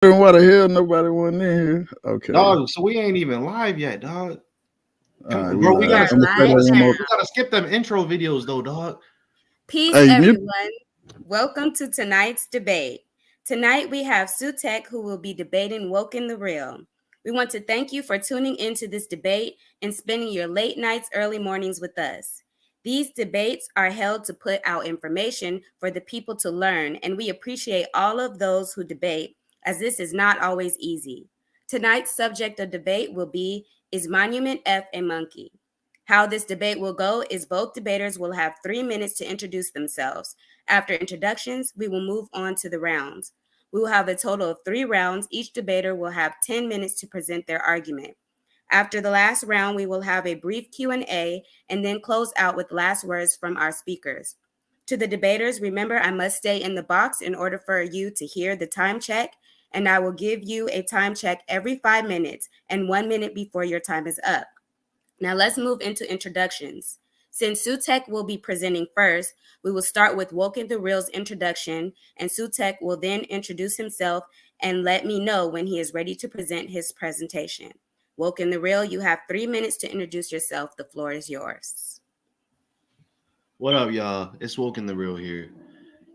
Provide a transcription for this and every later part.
Why the hell nobody went in here? Okay. Dog, so we ain't even live yet, dog. All right, we Bro, we live. We gotta are I'm gonna skip, play we that live gotta one skip, more. now. we gotta skip them intro videos though, dog. Peace, Hey, mute. everyone. Welcome to tonight's debate. Tonight we have Sutek who will be debating Woke in the Real. We want to thank you for tuning into this debate and spending your late nights, early mornings with us. These debates are held to put out information for the people to learn, and we appreciate all of those who debate, as this is not always easy. Tonight's subject of debate will be, is Monument F a monkey? How this debate will go is both debaters will have 3 minutes to introduce themselves. After introductions, we will move on to the rounds. We will have a total of 3 rounds. Each debater will have 10 minutes to present their argument. After the last round, we will have a brief Q&A and then close out with last words from our speakers. To the debaters, remember I must stay in the box in order for you to hear the time check, and I will give you a time check every 5 minutes and 1 minute before your time is up. Now let's move into introductions. Since Sutek will be presenting first, we will start with Woke in the Real's introduction, and Sutek will then introduce himself and let me know when he is ready to present his presentation. Woke in the Real, you have 3 minutes to introduce yourself. The floor is yours. What up, y'all? It's Woken the Real here.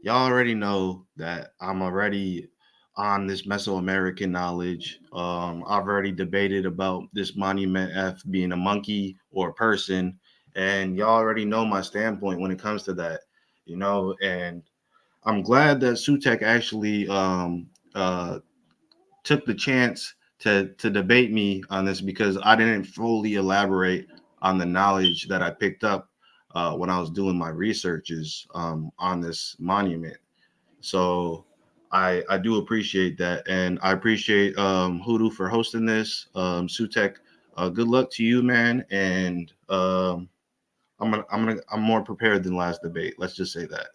Y'all already know that I'm already on this Mesoamerican knowledge. I've already debated about this Monument F being a monkey or a person, and y'all already know my standpoint when it comes to that, and I'm glad that Sutek actually took the chance to debate me on this because I didn't fully elaborate on the knowledge that I picked up when I was doing my researches on this monument. So I do appreciate that, and I appreciate Hoodoo for hosting this. Sutek, good luck to you, man, and I'm more prepared than last debate. Let's just say that.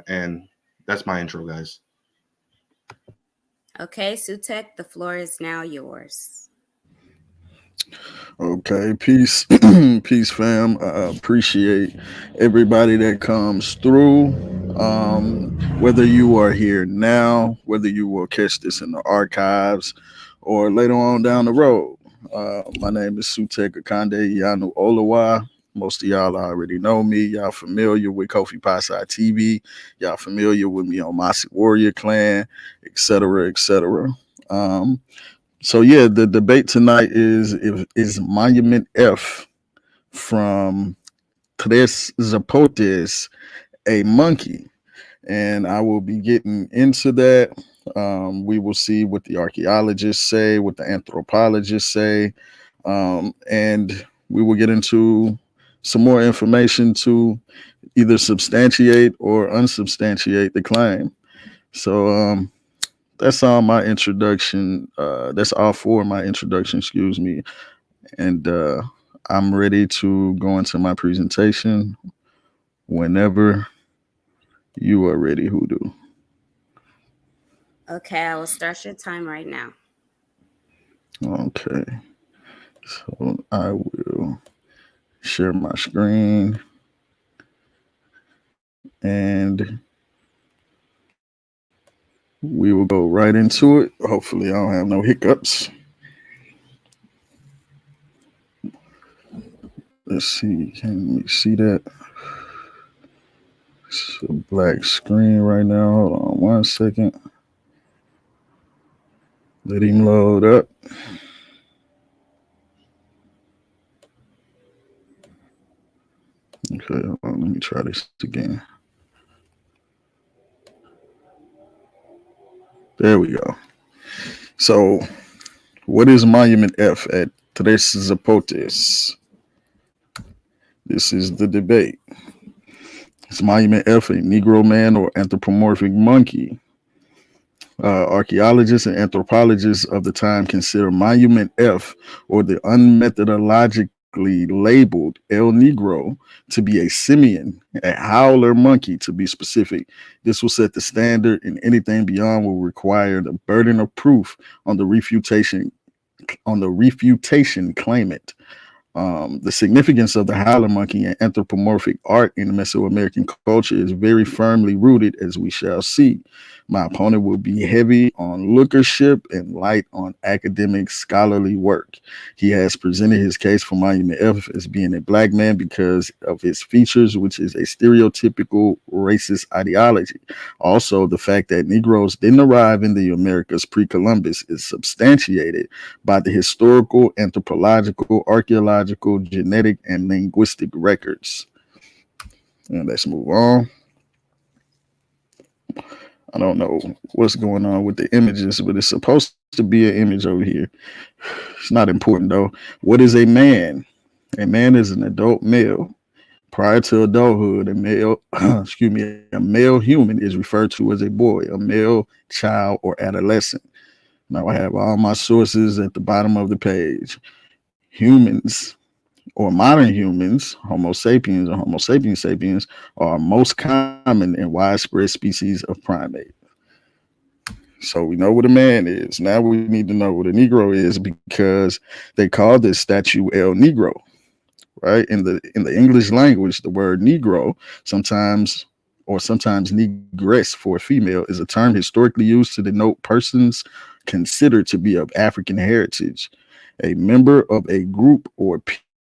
And that's my intro, guys. Okay, Sutek, the floor is now yours. Okay, peace, peace, fam. I appreciate everybody that comes through. Whether you are here now, whether you will catch this in the archives, or later on down the road. My name is Sutek Akande Yanu Olawa. Most of y'all already know me. Y'all familiar with Kofi Pasai TV. Y'all familiar with me on Mossy Warrior Clan, etc., etc. Um, so yeah, the debate tonight is Monument F from Tres Zapotes a monkey, and I will be getting into that. We will see what the archaeologists say, what the anthropologists say, and we will get into some more information to either substantiate or unsubstantiate the claim. So that's all my introduction. That's all for my introduction, excuse me. And I'm ready to go into my presentation whenever you are ready, Hoodoo. Okay, I will start your time right now. Okay. So I will share my screen and we will go right into it. Hopefully, I don't have no hiccups. Let's see. Can we see that? It's a black screen right now. Hold on 1 second. Let him load up. Okay, hold on, let me try this again. There we go. So, what is Monument F at Tres Zapotes? This is the debate. Is Monument F a Negro man or anthropomorphic monkey? Archaeologists and anthropologists of the time consider Monument F, or the unmethodologically labeled El Negro, to be a simian, a howler monkey to be specific. This will set the standard, and anything beyond will require the burden of proof on the refutation claimant. The significance of the howler monkey and anthropomorphic art in Mesoamerican culture is very firmly rooted, as we shall see. My opponent will be heavy on lookership and light on academic scholarly work. He has presented his case for Monument F as being a black man because of his features, which is a stereotypical racist ideology. Also, the fact that Negroes didn't arrive in the Americas pre-Columbus is substantiated by the historical, anthropological, archaeological, genetic, and linguistic records. And let's move on. I don't know what's going on with the images, but it's supposed to be an image over here. It's not important though. What is a man? A man is an adult male. Prior to adulthood, a male, a male human is referred to as a boy, a male child, or adolescent. Now I have all my sources at the bottom of the page. Humans or modern humans, Homo sapiens or Homo sapiens sapiens, are most common and widespread species of primate. So we know what a man is. Now we need to know what a Negro is because they call this statue El Negro, right? In the English language, the word Negro sometimes negress for a female is a term historically used to denote persons considered to be of African heritage. A member of a group or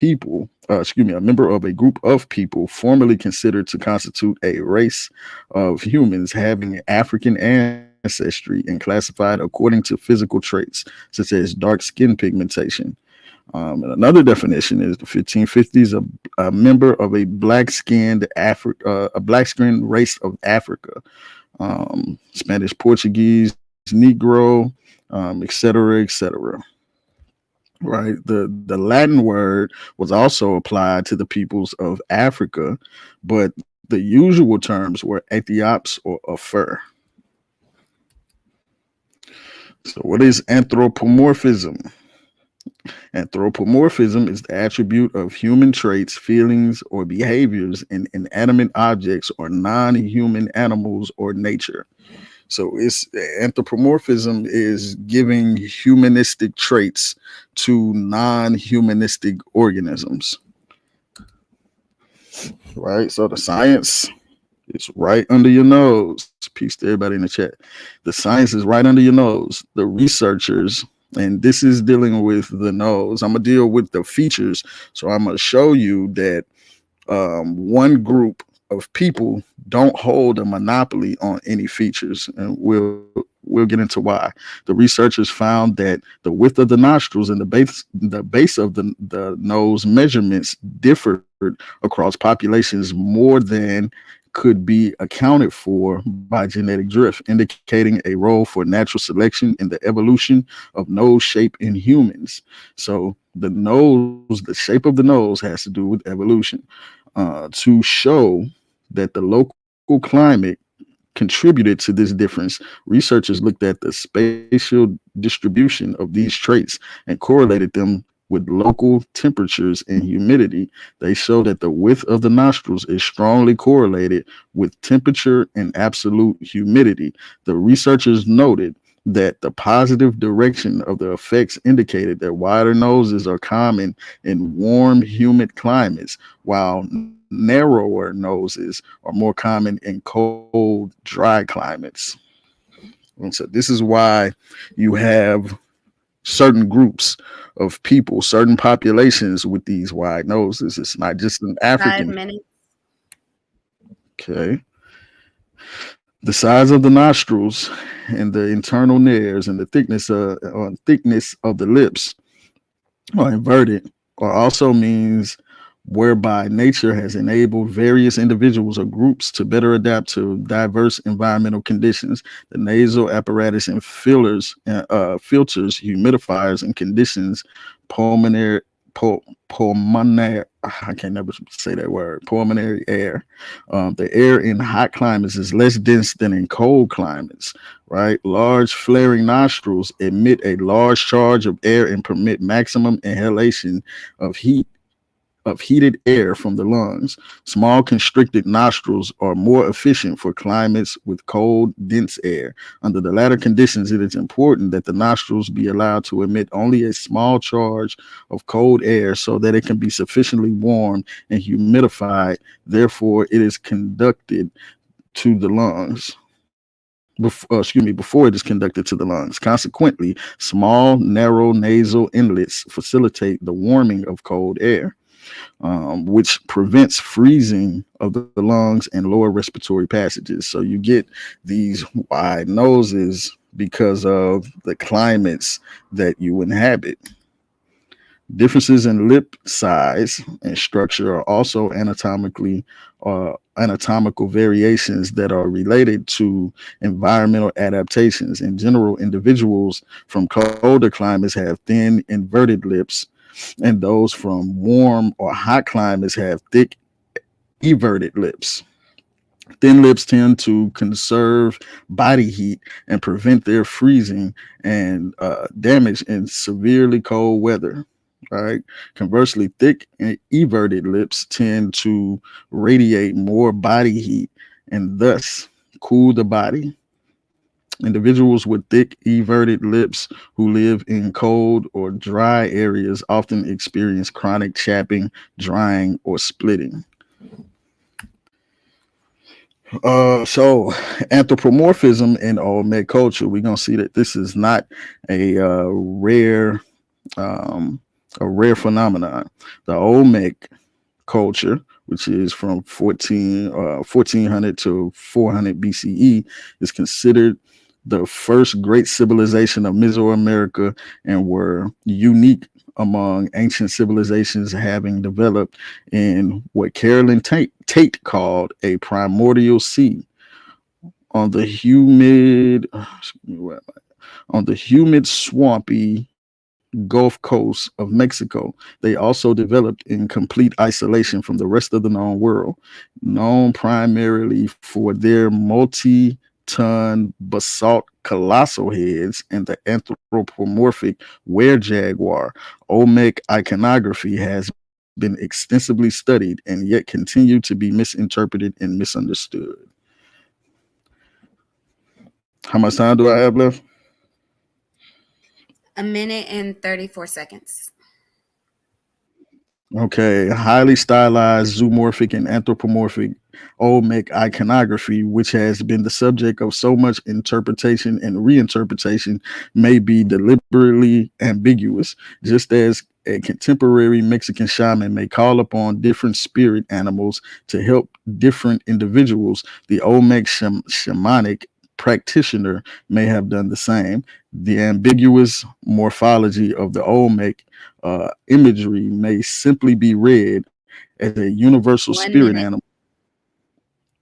people, a member of a group of people formerly considered to constitute a race of humans having African ancestry and classified according to physical traits such as dark skin pigmentation. And another definition is the 1550s, a member of a black-skinned race of Africa, Spanish, Portuguese, Negro, etc., etc. Right. The Latin word was also applied to the peoples of Africa, but the usual terms were Ethiops or Afar. So what is anthropomorphism? Anthropomorphism is the attribute of human traits, feelings, or behaviors in inanimate objects or non-human animals or nature. So it's anthropomorphism is giving humanistic traits to non-humanistic organisms. Right? So the science is right under your nose. Peace to everybody in the chat. The science is right under your nose. The researchers, and this is dealing with the nose. I'm going to deal with the features. So I'm going to show you that one group of people don't hold a monopoly on any features, and we'll get into why. The researchers found that the width of the nostrils and the base of the nose measurements differed across populations more than could be accounted for by genetic drift, indicating a role for natural selection in the evolution of nose shape in humans. So the nose, the shape of the nose has to do with evolution. To show that the local climate contributed to this difference, researchers looked at the spatial distribution of these traits and correlated them with local temperatures and humidity. They show that the width of the nostrils is strongly correlated with temperature and absolute humidity. The researchers noted that the positive direction of the effects indicated that wider noses are common in warm, humid climates, while narrower noses are more common in cold, dry climates. And so this is why you have certain groups of people, certain populations with these wide noses. It's not just an African. 5 minutes. Okay. The size of the nostrils and the internal nares and the thickness of the lips are inverted, or also means whereby nature has enabled various individuals or groups to better adapt to diverse environmental conditions. The nasal apparatus and filters, humidifiers, and conditions pulmonary, I can never say that word, pulmonary air. The air in hot climates is less dense than in cold climates, right? Large flaring nostrils emit a large charge of air and permit maximum inhalation of heat of heated air from the lungs. Small constricted nostrils are more efficient for climates with cold, dense air. Under the latter conditions, it is important that the nostrils be allowed to emit only a small charge of cold air so that it can be sufficiently warmed and humidified. Therefore, it is conducted to the lungs. Before it is conducted to the lungs. Consequently, small, narrow nasal inlets facilitate the warming of cold air, which prevents freezing of the lungs and lower respiratory passages. So you get these wide noses because of the climates that you inhabit. Differences in lip size and structure are also anatomical variations that are related to environmental adaptations. In general, individuals from colder climates have thin, inverted lips, and those from warm or hot climates have thick, everted lips. Thin lips tend to conserve body heat and prevent their freezing and damage in severely cold weather. Right. Conversely, thick and everted lips tend to radiate more body heat and thus cool the body. Individuals with thick, everted lips who live in cold or dry areas often experience chronic chapping, drying, or splitting. So anthropomorphism in Olmec culture, we're gonna see that this is not a um, rare phenomenon. The Olmec culture, which is from 1400 to 400 BCE, is considered the first great civilization of Mesoamerica and were unique among ancient civilizations, having developed in what Carolyn Tate called a primordial sea on the swampy Gulf Coast of Mexico. They also developed in complete isolation from the rest of the known world, known primarily for their multi-ton basalt colossal heads and the anthropomorphic were-jaguar. Olmec iconography has been extensively studied and yet continue to be misinterpreted and misunderstood. How much time do I have left? A minute and 34 seconds. Okay, highly stylized zoomorphic and anthropomorphic Olmec iconography, which has been the subject of so much interpretation and reinterpretation, may be deliberately ambiguous, just as a contemporary Mexican shaman may call upon different spirit animals to help different individuals. The Olmec shamanic practitioner may have done the same. The ambiguous morphology of the Olmec imagery may simply be read as a universal 1 spirit minute. animal.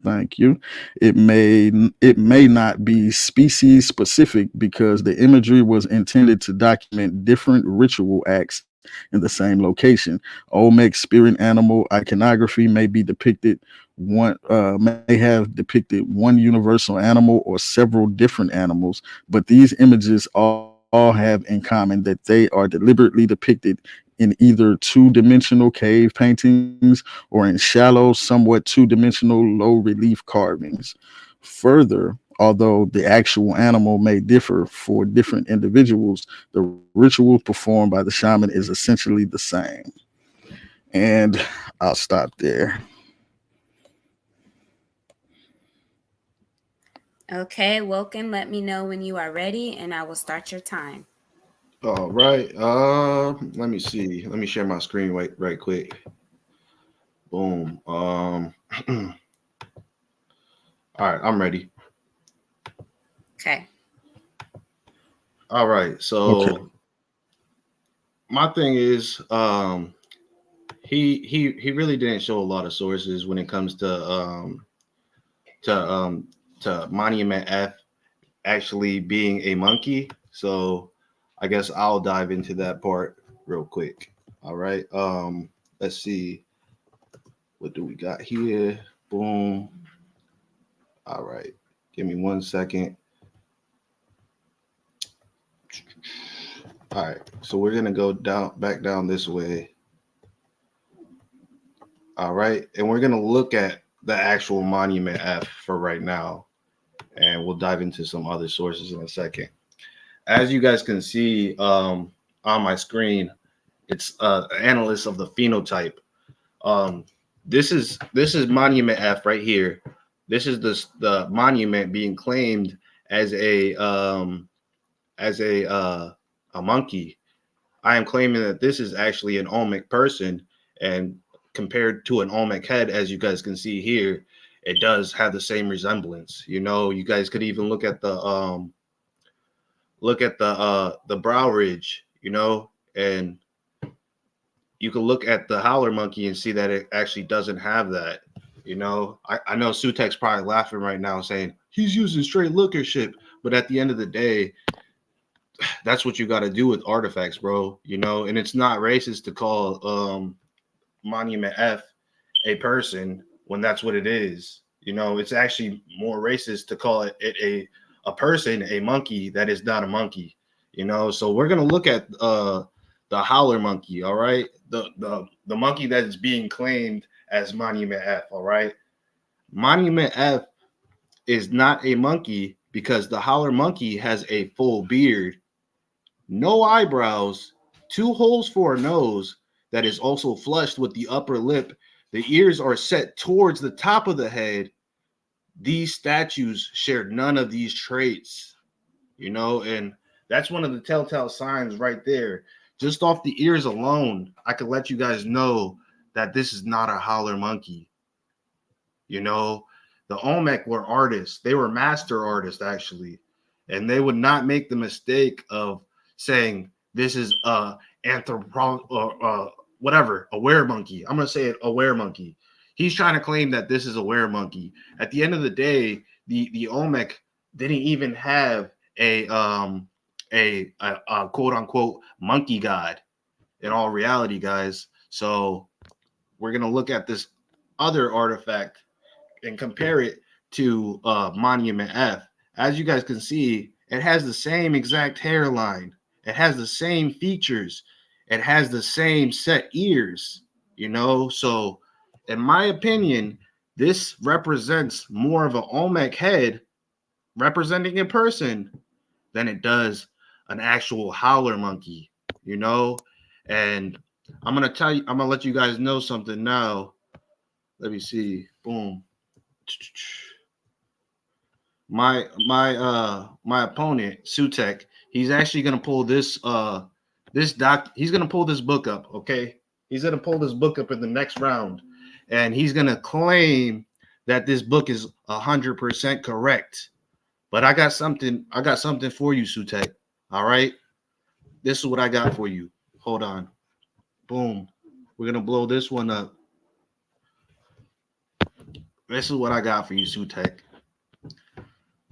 Thank you. It may not be species specific because the imagery was intended to document different ritual acts in the same location. Olmec spirit animal iconography may have depicted one universal animal or several different animals, but these images all have in common that they are deliberately depicted in either two-dimensional cave paintings or in shallow, somewhat two-dimensional low-relief carvings. Further, although the actual animal may differ for different individuals, the ritual performed by the shaman is essentially the same. And I'll stop there. Okay, Woken, let me know when you are ready and I will start your time. All right. Let me see. Let me share my screen right quick. Boom. All right, I'm ready. Okay. All right. Okay. So my thing is, he really didn't show a lot of sources when it comes to to Monument F actually being a monkey. So I guess I'll dive into that part real quick. All right. Let's see. What do we got here? Boom. All right. Give me 1 second. All right. So we're gonna go back down this way. All right. And we're going to look at the actual Monument F for right now. And we'll dive into some other sources in a second. As you guys can see on my screen, it's analyst of the phenotype. This is Monument F right here. This is the monument being claimed as a monkey. I am claiming that this is actually an Olmec person, and compared to an Olmec head, as you guys can see here, it does have the same resemblance. You know, you guys could even look at the brow ridge, you know, and you can look at the howler monkey and see that it actually doesn't have that. You know, I know Sutek's probably laughing right now saying he's using straight lookership, but at the end of the day, that's what you got to do with artifacts, bro. You know, and it's not racist to call Monument F a person when that's what it is. You know, it's actually more racist to call it a person, a monkey that is not a monkey. You know, so we're gonna look at the howler monkey. All right, the monkey that is being claimed as Monument F. All right, Monument F is not a monkey because the howler monkey has a full beard, no eyebrows, 2 holes for a nose that is also flushed with the upper lip. The ears are set towards the top of the head. These statues shared none of these traits, you know, and that's one of the telltale signs right there. Just off the ears alone, I could let you guys know that this is not a howler monkey. You know, the Olmec were artists. They were master artists, actually. And they would not make the mistake of saying this is a were monkey. I'm going to say it, a were monkey. He's trying to claim that this is a were monkey. At the end of the day, the Olmec didn't even have a quote unquote monkey god in all reality, guys. So we're going to look at this other artifact and compare it to Monument F. As you guys can see, it has the same exact hairline. It has the same features. It has the same set ears, you know? So in my opinion, this represents more of an Olmec head representing a person than it does an actual howler monkey, you know? And I'm going to let you guys know something now. Let me see. Boom. My opponent, Sutek, he's actually gonna pull this he's gonna pull this book up, okay? He's gonna pull this book up in the next round, and he's gonna claim that this book is 100% correct. But I got something for you, Sutek. All right, this is what I got for you. Hold on. Boom. We're gonna blow this one up. This is what I got for you, Sutek.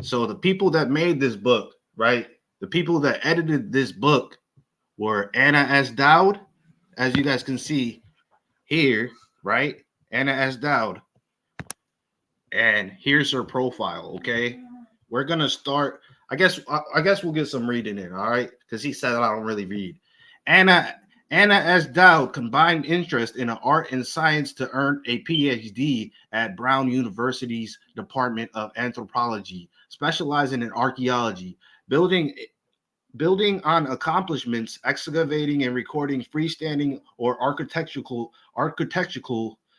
So the people that made this book, right? The people that edited this book were Anna S. Dowd, as you guys can see here, right? Anna S. Dowd. And here's her profile, okay? We're gonna start. I guess we'll get some reading in, all right? Because he said I don't really read. Anna S. Dowd combined interest in art and science to earn a PhD at Brown University's Department of Anthropology, specializing in archaeology, building on accomplishments, excavating and recording freestanding or architectural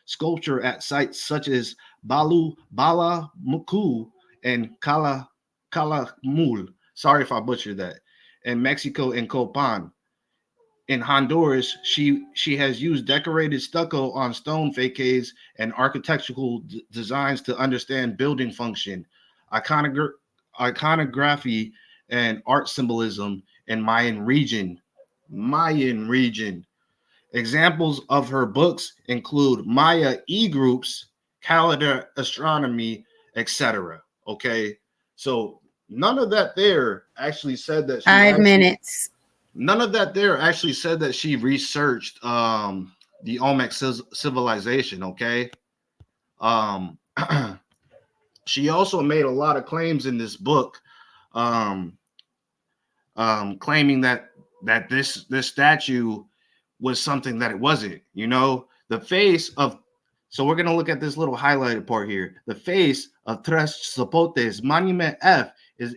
sculpture at sites such as Bala Muku and Calamul. Sorry if I butchered that. In Mexico and Copan. In Honduras, she has used decorated stucco on stone facades and architectural designs to understand building function, iconography, and art symbolism in Mayan region. Examples of her books include Maya E-groups, calendar astronomy, etc. Okay, so none of that there actually said that 5 minutes. None of that there actually said that she researched the Olmec civilization, okay? She also made a lot of claims in this book, claiming that this statue was something that it wasn't. You know, the face of So we're going to look at this little highlighted part here. The face of Tres Zapotes Monument F is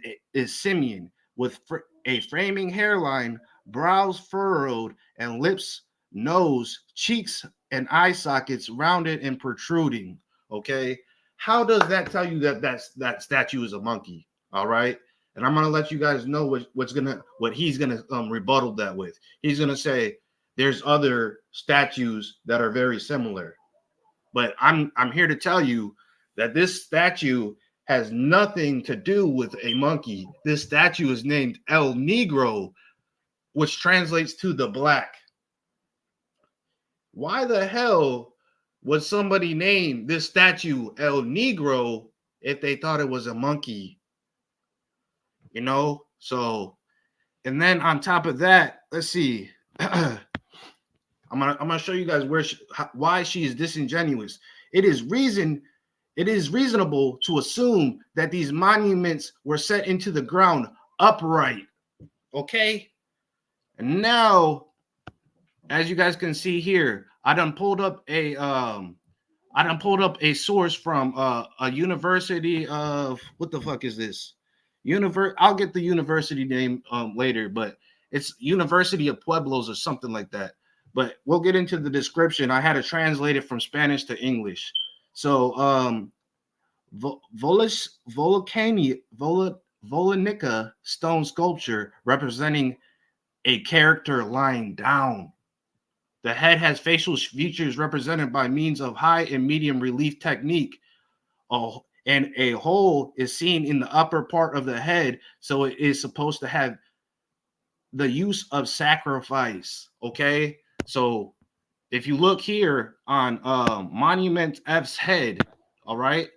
simian with a framing hairline, brows furrowed, and lips, nose, cheeks, and eye sockets rounded and protruding. Okay. How does that tell you that that statue is a monkey? All right. And I'm gonna let you guys know what he's gonna rebuttal that with. He's gonna say there's other statues that are very similar, but I'm here to tell you that this statue has nothing to do with a monkey. This statue is named El Negro, which translates to the black. Why the hell would somebody name this statue El Negro if they thought it was a monkey? You know, so, and then on top of that, let's see. I'm gonna show you guys why she is disingenuous. It is reasonable to assume that these monuments were set into the ground upright. Okay, and now, as you guys can see here, I done pulled up a source from a university of, what the fuck is this? I'll get the university name later, but it's University of Pueblos or something like that. But we'll get into the description. I had to translate it from Spanish to English. So Volanica stone sculpture representing a character lying down. The head has facial features represented by means of high and medium relief technique. Oh, and a hole is seen in the upper part of the head, so it is supposed to have the use of sacrifice. Okay, so if you look here on Monument F's head, all right,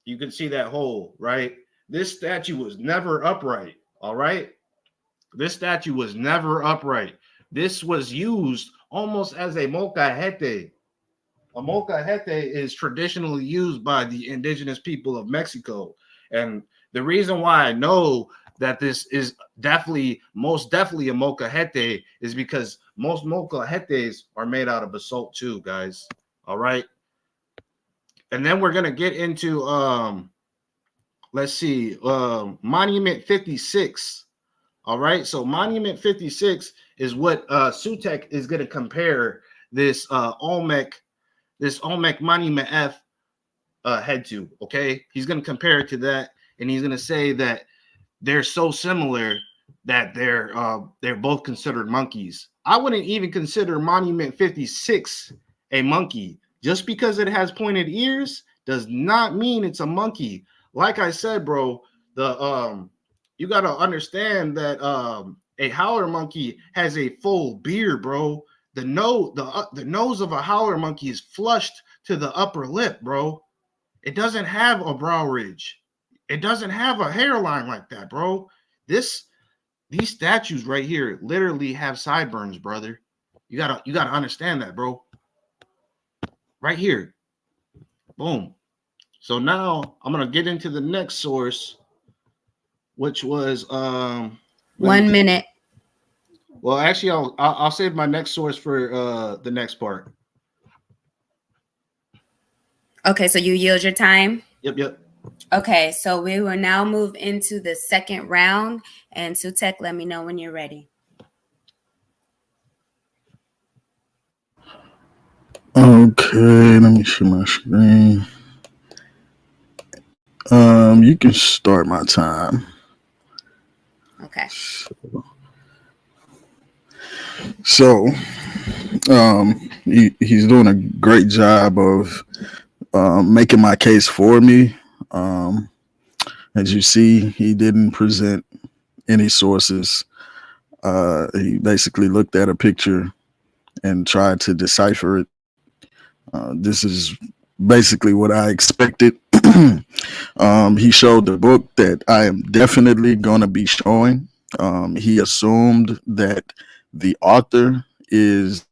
you can see that hole, right? This statue was never upright, all right? This statue was never upright. This was used almost as a molcajete. A molcajete is traditionally used by the indigenous people of Mexico. And the reason why I know that this is most definitely a molcajete is because most molcajetes are made out of basalt too, guys. All right. And then we're going to get into, let's see, Monument 56. All right. So Monument 56 is what Sutek is going to compare this Olmec Monument F head to. Okay. He's going to compare it to that. And he's going to say that they're so similar that they're both considered monkeys. I wouldn't even consider Monument 56 a monkey. Just because it has pointed ears does not mean it's a monkey. Like I said, bro, you got to understand that a howler monkey has a full beard, bro. The nose of a howler monkey is flushed to the upper lip, bro. It doesn't have a brow ridge. It doesn't have a hairline like that, bro. These statues right here literally have sideburns, brother. You gotta understand that, bro. Right here. Boom. So now I'm gonna get into the next source, which was 1 minute. Well, actually, I'll save my next source for the next part. Okay, so you yield your time. Yep. Okay, so we will now move into the second round, and Sutek, let me know when you're ready. Okay, let me share my screen. You can start my time. Okay. So he's doing a great job of making my case for me. As you see, he didn't present any sources. He basically looked at a picture and tried to decipher it. This is basically what I expected. He showed the book that I am definitely going to be showing. He assumed that the author is,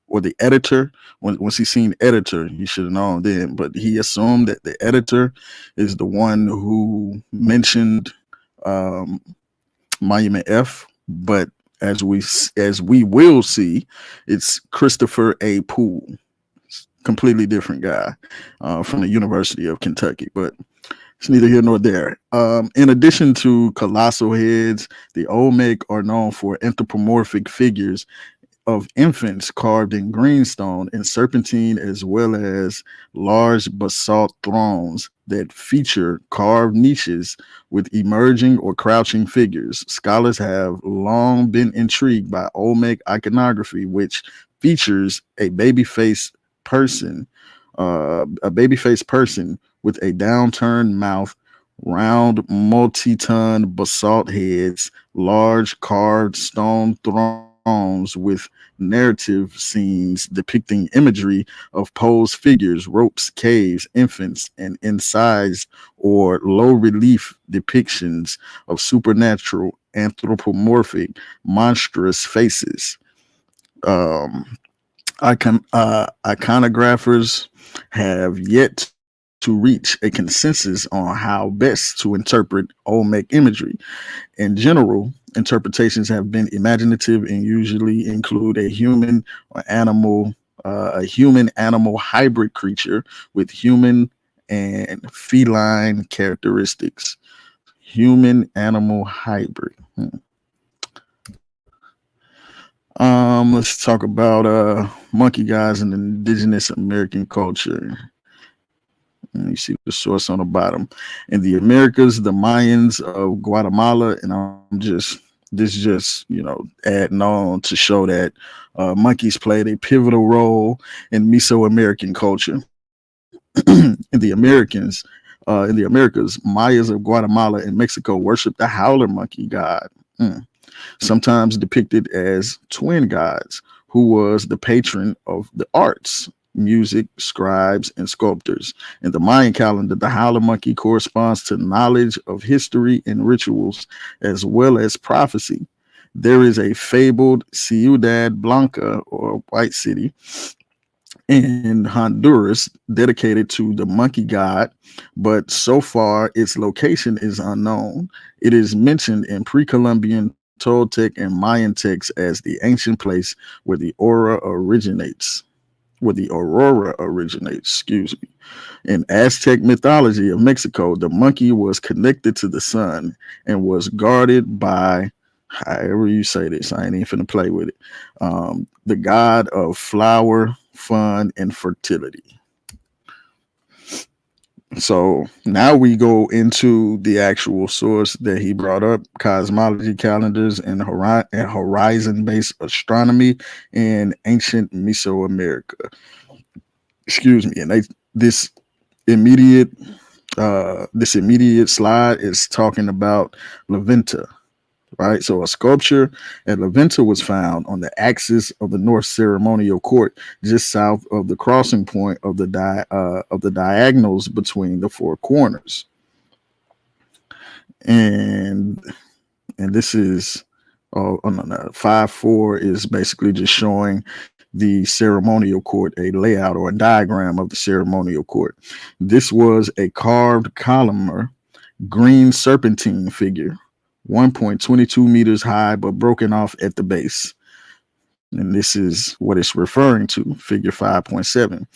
or the editor, once he seen editor, he should have known then, but he assumed that the editor is the one who mentioned Monument F, but as we will see, it's Christopher A. Poole. completely different guy from the University of Kentucky, but it's neither here nor there. In addition to colossal heads, the Olmec are known for anthropomorphic figures of infants carved in greenstone and serpentine, as well as large basalt thrones that feature carved niches with emerging or crouching figures. Scholars have long been intrigued by Olmec iconography, which features a baby-faced person with a downturned mouth, round multi-ton basalt heads, large carved stone thrones with narrative scenes depicting imagery of posed figures, ropes, caves, infants, and incised or low relief depictions of supernatural, anthropomorphic, monstrous faces. Um, Iconographers have yet to reach a consensus on how best to interpret Olmec imagery. In general, interpretations have been imaginative and usually include a human animal hybrid creature with human and feline characteristics. Human animal hybrid. Let's talk about monkey guys and indigenous American culture. And you see the source on the bottom. In the Americas, the Mayans of Guatemala, and adding on to show that monkeys played a pivotal role in Mesoamerican culture. In the Americas, Mayas of Guatemala and Mexico worship the howler monkey god. Sometimes depicted as twin gods, who was the patron of the arts, music, scribes, and sculptors. In the Mayan calendar, the howler monkey corresponds to knowledge of history and rituals, as well as prophecy. There is a fabled Ciudad Blanca, or White City, in Honduras dedicated to the monkey god, but so far its location is unknown. It is mentioned in pre-Columbian Toltec and Mayan texts as the ancient place where the aurora originates, excuse me. In Aztec mythology of Mexico, the monkey was connected to the sun and was guarded by, however you say this, I ain't even finna play with it, the god of flower, fun, and fertility. So now we go into the actual source that he brought up: cosmology calendars and horizon-based astronomy in ancient Mesoamerica. Excuse me. And this immediate slide is talking about La Venta, right? So a sculpture at La Venta was found on the axis of the North Ceremonial Court, just south of the crossing point of the diagonals between the four corners. And this is 5-4 is basically just showing the ceremonial court, a layout or a diagram of the ceremonial court. This was a carved columnar green serpentine figure, 1.22 meters high, but broken off at the base. And this is what it's referring to, figure 5.7.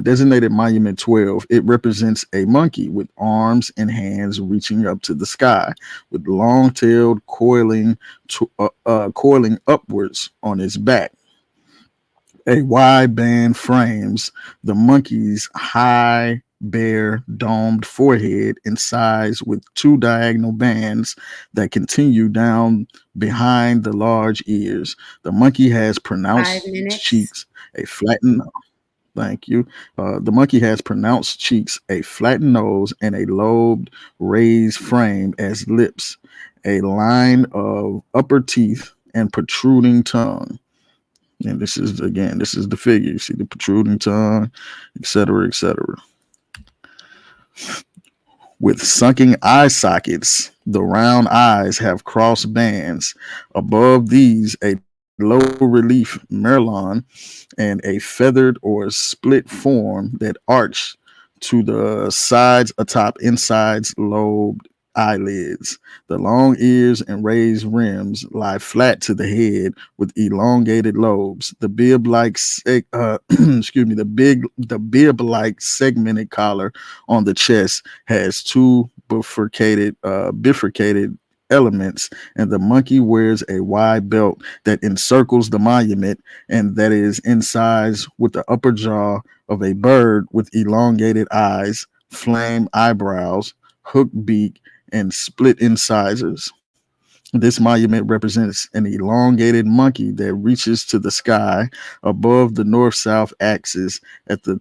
Designated Monument 12, it represents a monkey with arms and hands reaching up to the sky, with long-tailed coiling upwards on its back. A wide band frames the monkey's high, bare, domed forehead and sides, with two diagonal bands that continue down behind the large ears. The monkey has pronounced cheeks, a flattened. Thank you. The monkey has pronounced cheeks, a flattened nose, and a lobed, raised frame as lips, a line of upper teeth, and protruding tongue. And this is the figure. You see the protruding tongue, etc., etc. With sunken eye sockets, the round eyes have cross bands. Above these, a low relief merlon and a feathered or split form that arch to the sides atop insides lobed eyelids. The long ears and raised rims lie flat to the head with elongated lobes. The excuse me, the bib-like segmented collar on the chest has two bifurcated elements, and the monkey wears a wide belt that encircles the monument and that is incised with the upper jaw of a bird with elongated eyes, flame eyebrows, hooked beak, and split incisors. This monument represents an elongated monkey that reaches to the sky above the north-south axis at the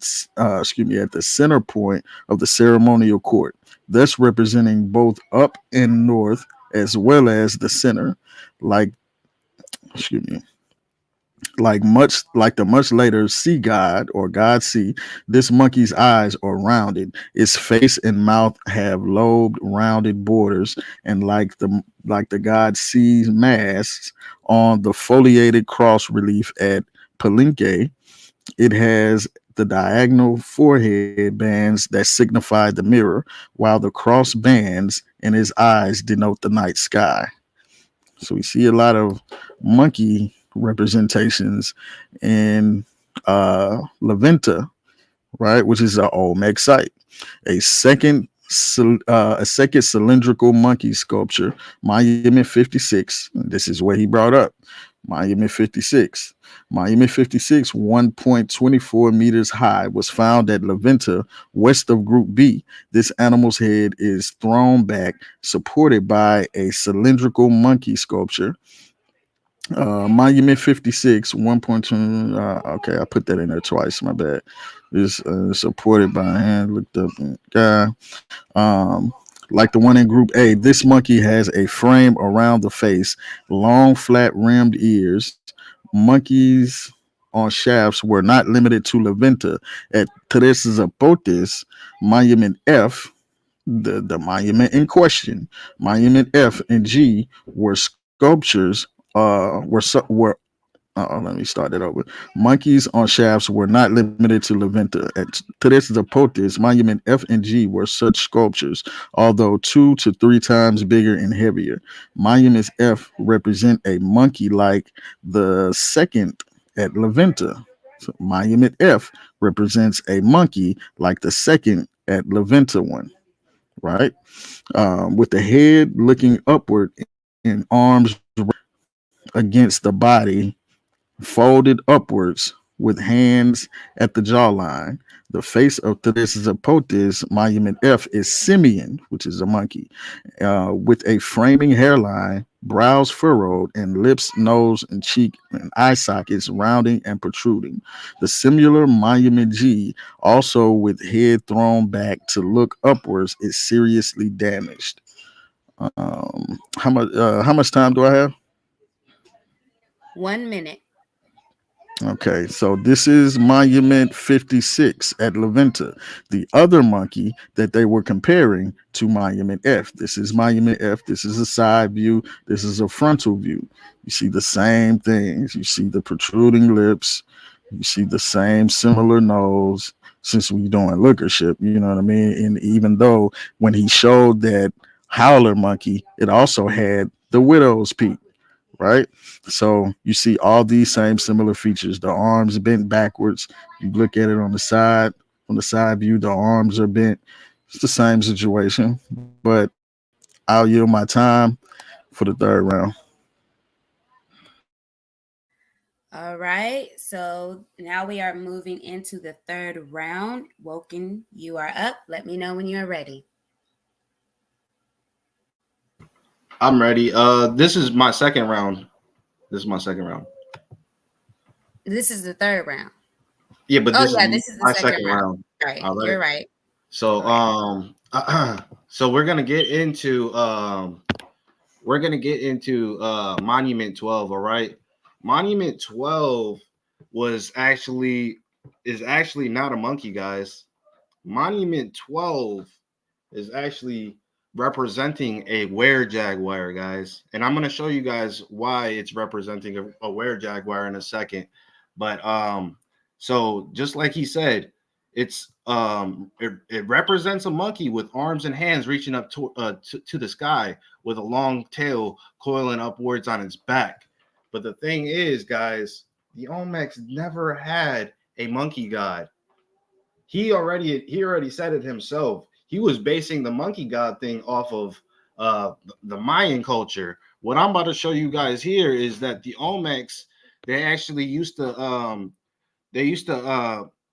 center point of the ceremonial court, thus representing both up and north as well as the center. Like excuse me, like the much later sea god or god sea, this monkey's eyes are rounded. Its face and mouth have lobed rounded borders, and like the god sea's masks on the foliated cross relief at Palenque, it has the diagonal forehead bands that signify the mirror, while the cross bands in his eyes denote the night sky. So we see a lot of monkey representations in La right, which is an Olmec site. A second a second cylindrical monkey sculpture, Monument 56. This is what he brought up. Monument 56. Monument 56, 1.24 meters high, was found at La west of Group B. This animal's head is thrown back, supported by a cylindrical monkey sculpture. Monument 56, 1.2. Okay, I put that in there twice. My bad. Is supported by a hand looked up guy. Like the one in Group A, this monkey has a frame around the face, long, flat rimmed ears. Monkeys on shafts were not limited to La At Tres Zapotes, Monument F, the monument in question, Monument F and G were sculptures. Let me start it over. Monkeys on shafts were not limited to La At Tres Zapotes, Monument F and G were such sculptures, although 2 to 3 times bigger and heavier. Monuments F represent a monkey like the second at La So Monument F represents a monkey like the second at La one, right? With the head looking upward and arms against the body folded upwards with hands at the jawline. The face of Tres Zapotes, Monument F, is simian, which is a monkey, with a framing hairline, brows furrowed, and lips, nose, and cheek and eye sockets rounding and protruding. The similar Monument G, also with head thrown back to look upwards, is seriously damaged. How much time do I have? 1 minute. Okay, so this is Monument 56 at La the other monkey that they were comparing to Monument F. This is Monument F. This is a side view. This is a frontal view. You see the same things. You see the protruding lips. You see the same similar nose, since we're doing lookership, you know what I mean? And even though when he showed that howler monkey, it also had the widow's peak, right? So you see all these same similar features. The arms bent backwards. You look at it on the side view, the arms are bent. It's the same situation, but I'll yield my time for the third round. All right, so now we are moving into the third round. Woken, you are up. Let me know when you're ready. I'm ready. This is my second round. This is the third round. Yeah, but this is the second round. Right, you're right. So so we're gonna get into Monument 12. All right, Monument 12 is actually not a monkey, guys. Monument 12 is actually representing a were-jaguar, guys, and I'm going to show you guys why it's representing a were-jaguar in a second. But so just like he said, It's it represents a monkey with arms and hands reaching up to the sky with a long tail coiling upwards on its back. But the thing is, guys, the Olmecs never had a monkey god. He already said it himself. He was basing the monkey god thing off of the Mayan culture. What I'm about to show you guys here is that the Olmecs, they actually used to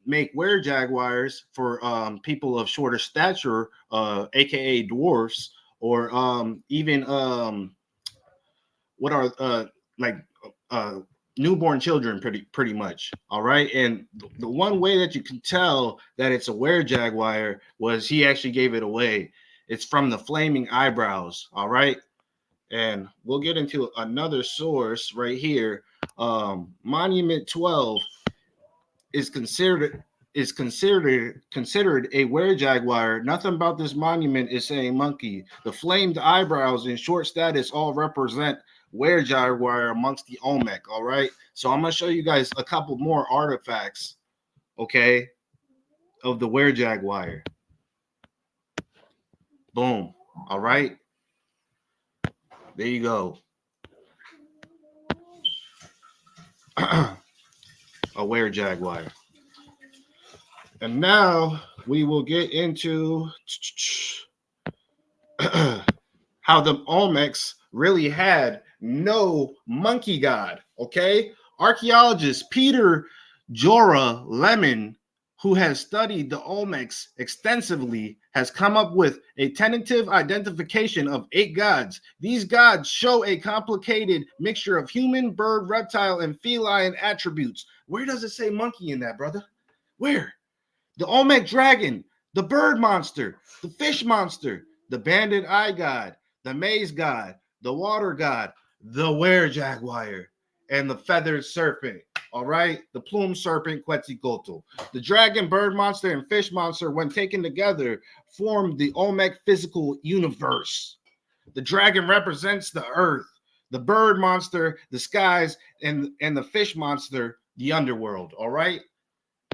make were-jaguars for people of shorter stature, aka dwarfs, or even what are like newborn children, pretty much. All right. And the one way that you can tell that it's a were-jaguar was he actually gave it away. It's from the flaming eyebrows. All right. And we'll get into another source right here. Monument 12 is considered a were-jaguar. Nothing about this monument is saying monkey. The flamed eyebrows and short status all represent were-jaguar amongst the Olmec. All right, so I'm gonna show you guys a couple more artifacts, okay, of the were-jaguar. Boom. All right, there you go. A were-jaguar. And now we will get into how the Olmecs really had no monkey god. Okay, archaeologist Peter Jora Lemon, who has studied the Olmecs extensively, has come up with a tentative identification of 8 gods. These gods show a complicated mixture of human, bird, reptile, and feline attributes. Where does it say monkey in that, brother? Where? The Olmec dragon, the bird monster, the fish monster, the banded eye god, the maze god, the water god, the were-jaguar, and the feathered serpent. All right, the plumed serpent Quetzalcoatl. The dragon, bird monster, and fish monster, when taken together, form the Olmec physical universe. The dragon represents the earth, the bird monster, the skies, and the fish monster, the underworld. All right,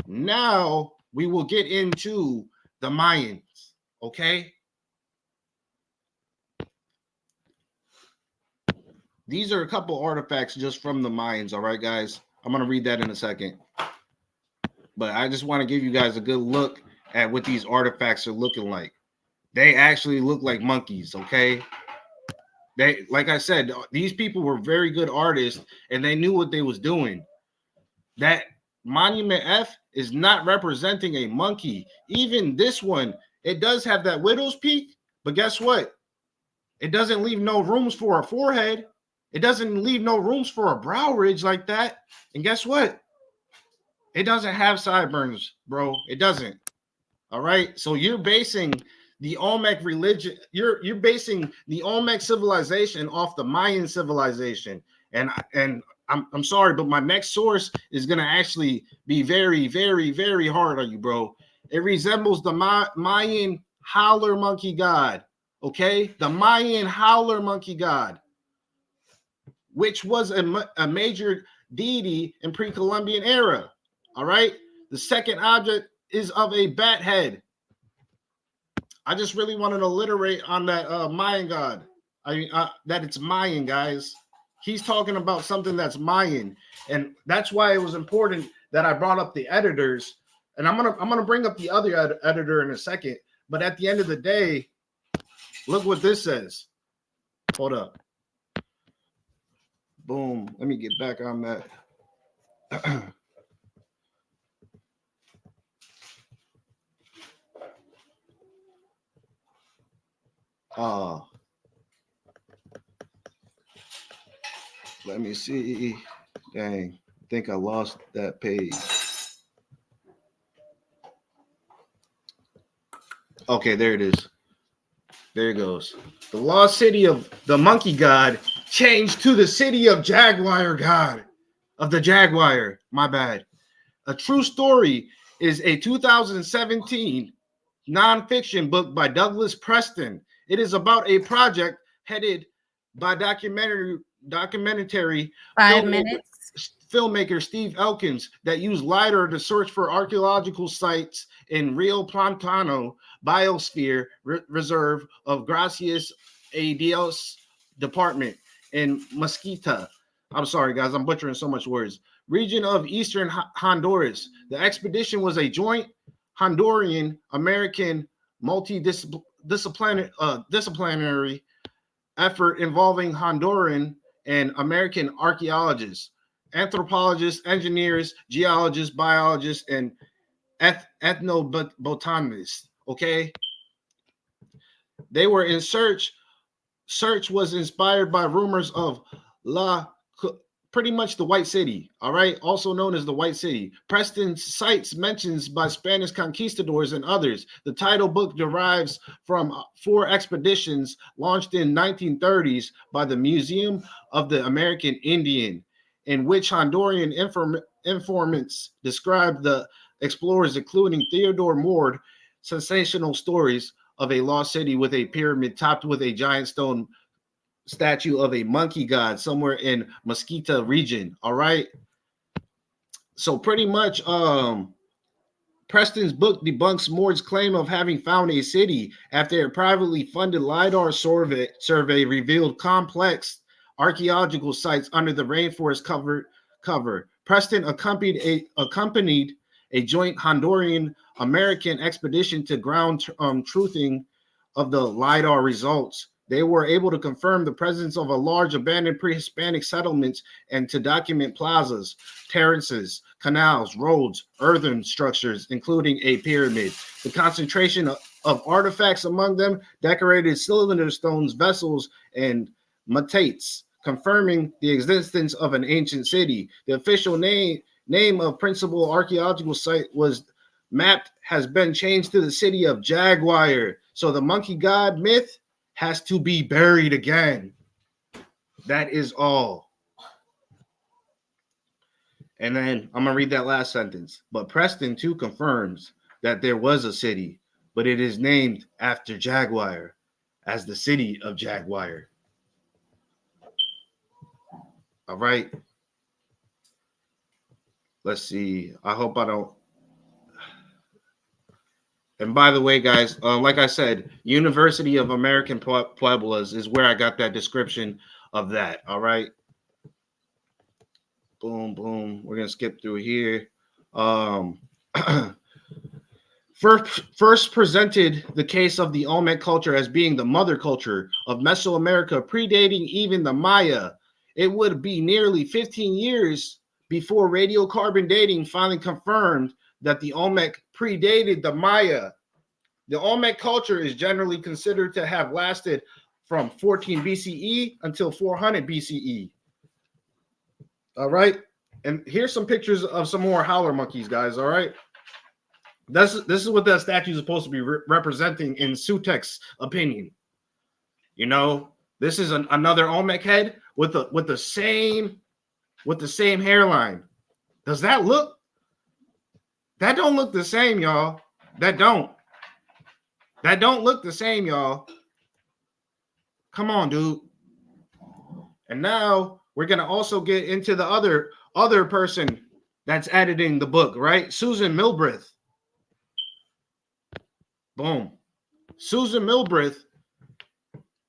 now we will get into the Mayans, okay? These are a couple artifacts just from the Mayans, all right, guys? I'm going to read that in a second. But I just want to give you guys a good look at what these artifacts are looking like. They actually look like monkeys, okay? They, like I said, these people were very good artists, and they knew what they was doing. That Monument F is not representing a monkey. Even this one, it does have that widow's peak, but guess what? It doesn't leave no rooms for a forehead. It doesn't leave no rooms for a brow ridge like that. And guess what? It doesn't have sideburns, bro. It doesn't. All right. So you're basing the Olmec religion, you're basing the Olmec civilization off the Mayan civilization. And I'm sorry, but my next source is going to actually be very, very, very hard on you, bro. It resembles the Mayan howler monkey god, okay? The Mayan howler monkey god, which was a major deity in pre-Columbian era, all right? The second object is of a bat head. I just really wanted to alliterate on that Mayan god. That it's Mayan, guys. He's talking about something that's Mayan, and that's why it was important that I brought up the editors. And I'm gonna bring up the other editor in a second. But at the end of the day, look what this says. Hold up. Boom. Let me get back on that. Let me see. Dang, I think I lost that page. Okay, there it is. There it goes. The lost city of the monkey god changed to the city of Jaguar god, of the Jaguar. My bad. A True Story is a 2017 nonfiction book by Douglas Preston. It is about a project headed by documentary 5 minutes. filmmaker Steve Elkins that used LiDAR to search for archaeological sites in Rio Plantano Biosphere Reserve of Gracias a Dios Department in Mesquita. I'm sorry, guys, I'm butchering so much words. Region of Eastern Honduras. The expedition was a joint Honduran American multidisciplinary effort involving Honduran and American archaeologists, anthropologists, engineers, geologists, biologists, and ethnobotanists. Okay, they were in search. Search was inspired by rumors of pretty much the White City, all right, also known as the White City. Preston's sites mentions by Spanish conquistadors and others. The title book derives from 4 expeditions launched in 1930s by the Museum of the American Indian, in which Honduran informants described the explorers, including Theodore Moore, sensational stories of a lost city with a pyramid topped with a giant stone statue of a monkey god somewhere in Mesquita region. All right. So pretty much Preston's book debunks Moore's claim of having found a city after a privately funded LiDAR survey revealed complex archaeological sites under the rainforest cover. Preston accompanied a joint Honduran American expedition to ground truthing of the LiDAR results. They were able to confirm the presence of a large abandoned pre-Hispanic settlements and to document plazas, terraces, canals, roads, earthen structures, including a pyramid. The concentration of artifacts among them, decorated cylinder stones, vessels, and matates, confirming the existence of an ancient city. The official name of principal archaeological site was mapped, has been changed to the city of Jaguar. So the monkey god myth has to be buried again. That is all. And then I'm going to read that last sentence. But Preston too confirms that there was a city, but it is named after Jaguar as the city of Jaguar. All right. Let's see. I hope I don't. And by the way, guys, like I said, University of American Pueblos is where I got that description of that. All right. Boom, boom. We're going to skip through here. First presented the case of the Olmec culture as being the mother culture of Mesoamerica, predating even the Maya. It would be nearly 15 years before radiocarbon dating finally confirmed that the Olmec predated the Maya. The Olmec culture is generally considered to have lasted from 14 BCE until 400 BCE. All right. And here's some pictures of some more howler monkeys, guys. All right. This is what that statue is supposed to be representing in Sutek's opinion. You know, this is another Olmec head with the same hairline. Does that look? That don't look the same, y'all. That don't look the same, y'all. Come on, dude. And now we're gonna also get into the other person that's editing the book, right? Susan Milbreth. Boom. Susan Milbreth,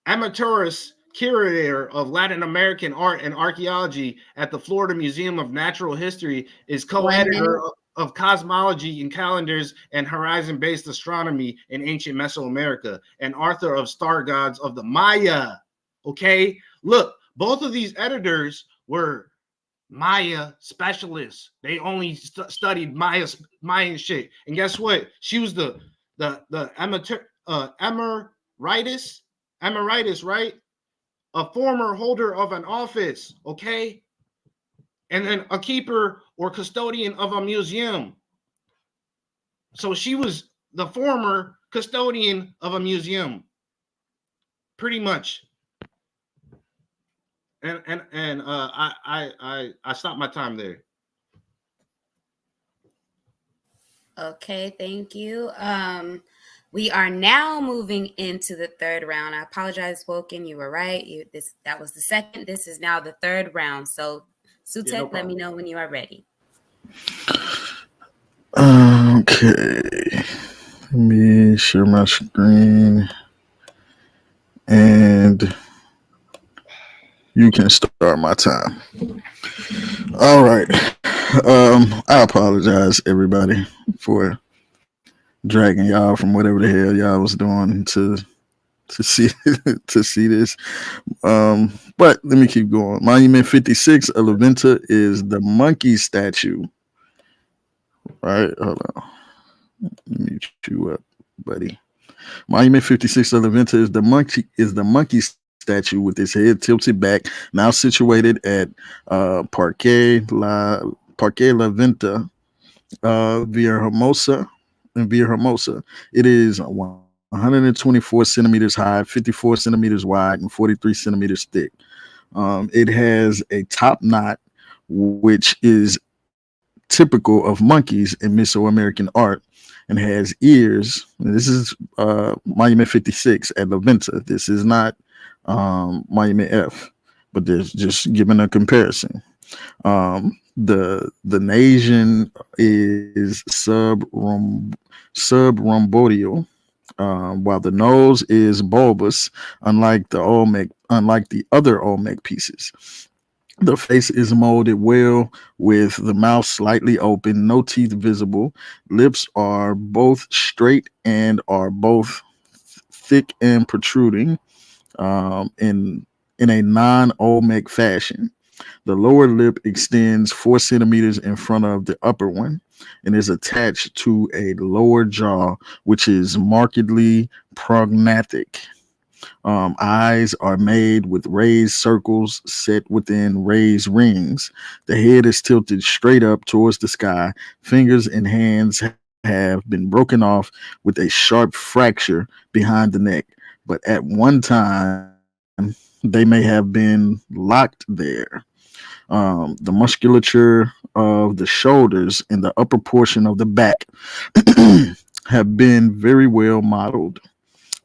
amateurist curator of Latin American art and archaeology at the Florida Museum of Natural History, is co-editor of Cosmology and Calendars and Horizon-Based Astronomy in Ancient Mesoamerica, and author of Star Gods of the Maya. Okay, look, both of these editors were Maya specialists. They only studied Mayan shit. And guess what? She was the emeritus, right? A former holder of an office, okay? And then a keeper or custodian of a museum. So she was the former custodian of a museum, pretty much. And I stopped my time there. Okay, thank you. We are now moving into the third round. I apologize, Woken. You were right. That was the second. This is now the third round. So Sutek, let me know when you are ready. Okay. Let me share my screen. And you can start my time. All right. I apologize, everybody, for dragging y'all from whatever the hell y'all was doing to see to see this. But let me keep going. Monument 56 of La Venta is the monkey statue. Right? Hold on. Let me mute you up, buddy. Monument 56 of La Venta is the monkey statue with its head tilted back, now situated at Parque La Venta, Via Hermosa, and Via Hermosa. It is 124 centimeters high, 54 centimeters wide, and 43 centimeters thick. It has a top knot, which is typical of monkeys in Mesoamerican art, and has ears. This is Monument 56 at La Venta. This is not Monument F, but there's just giving a comparison. The Nasian is subrhomboidal, while the nose is bulbous, unlike the other Olmec pieces. The face is molded well, with the mouth slightly open, no teeth visible. Lips are both straight and are both thick and protruding, in a non-Olmec fashion. The lower lip extends 4 centimeters in front of the upper one and is attached to a lower jaw, which is markedly prognatic. Eyes are made with raised circles set within raised rings. The head is tilted straight up towards the sky. Fingers and hands have been broken off with a sharp fracture behind the neck, but at one time they may have been locked there. The musculature of the shoulders and the upper portion of the back have been very well modeled.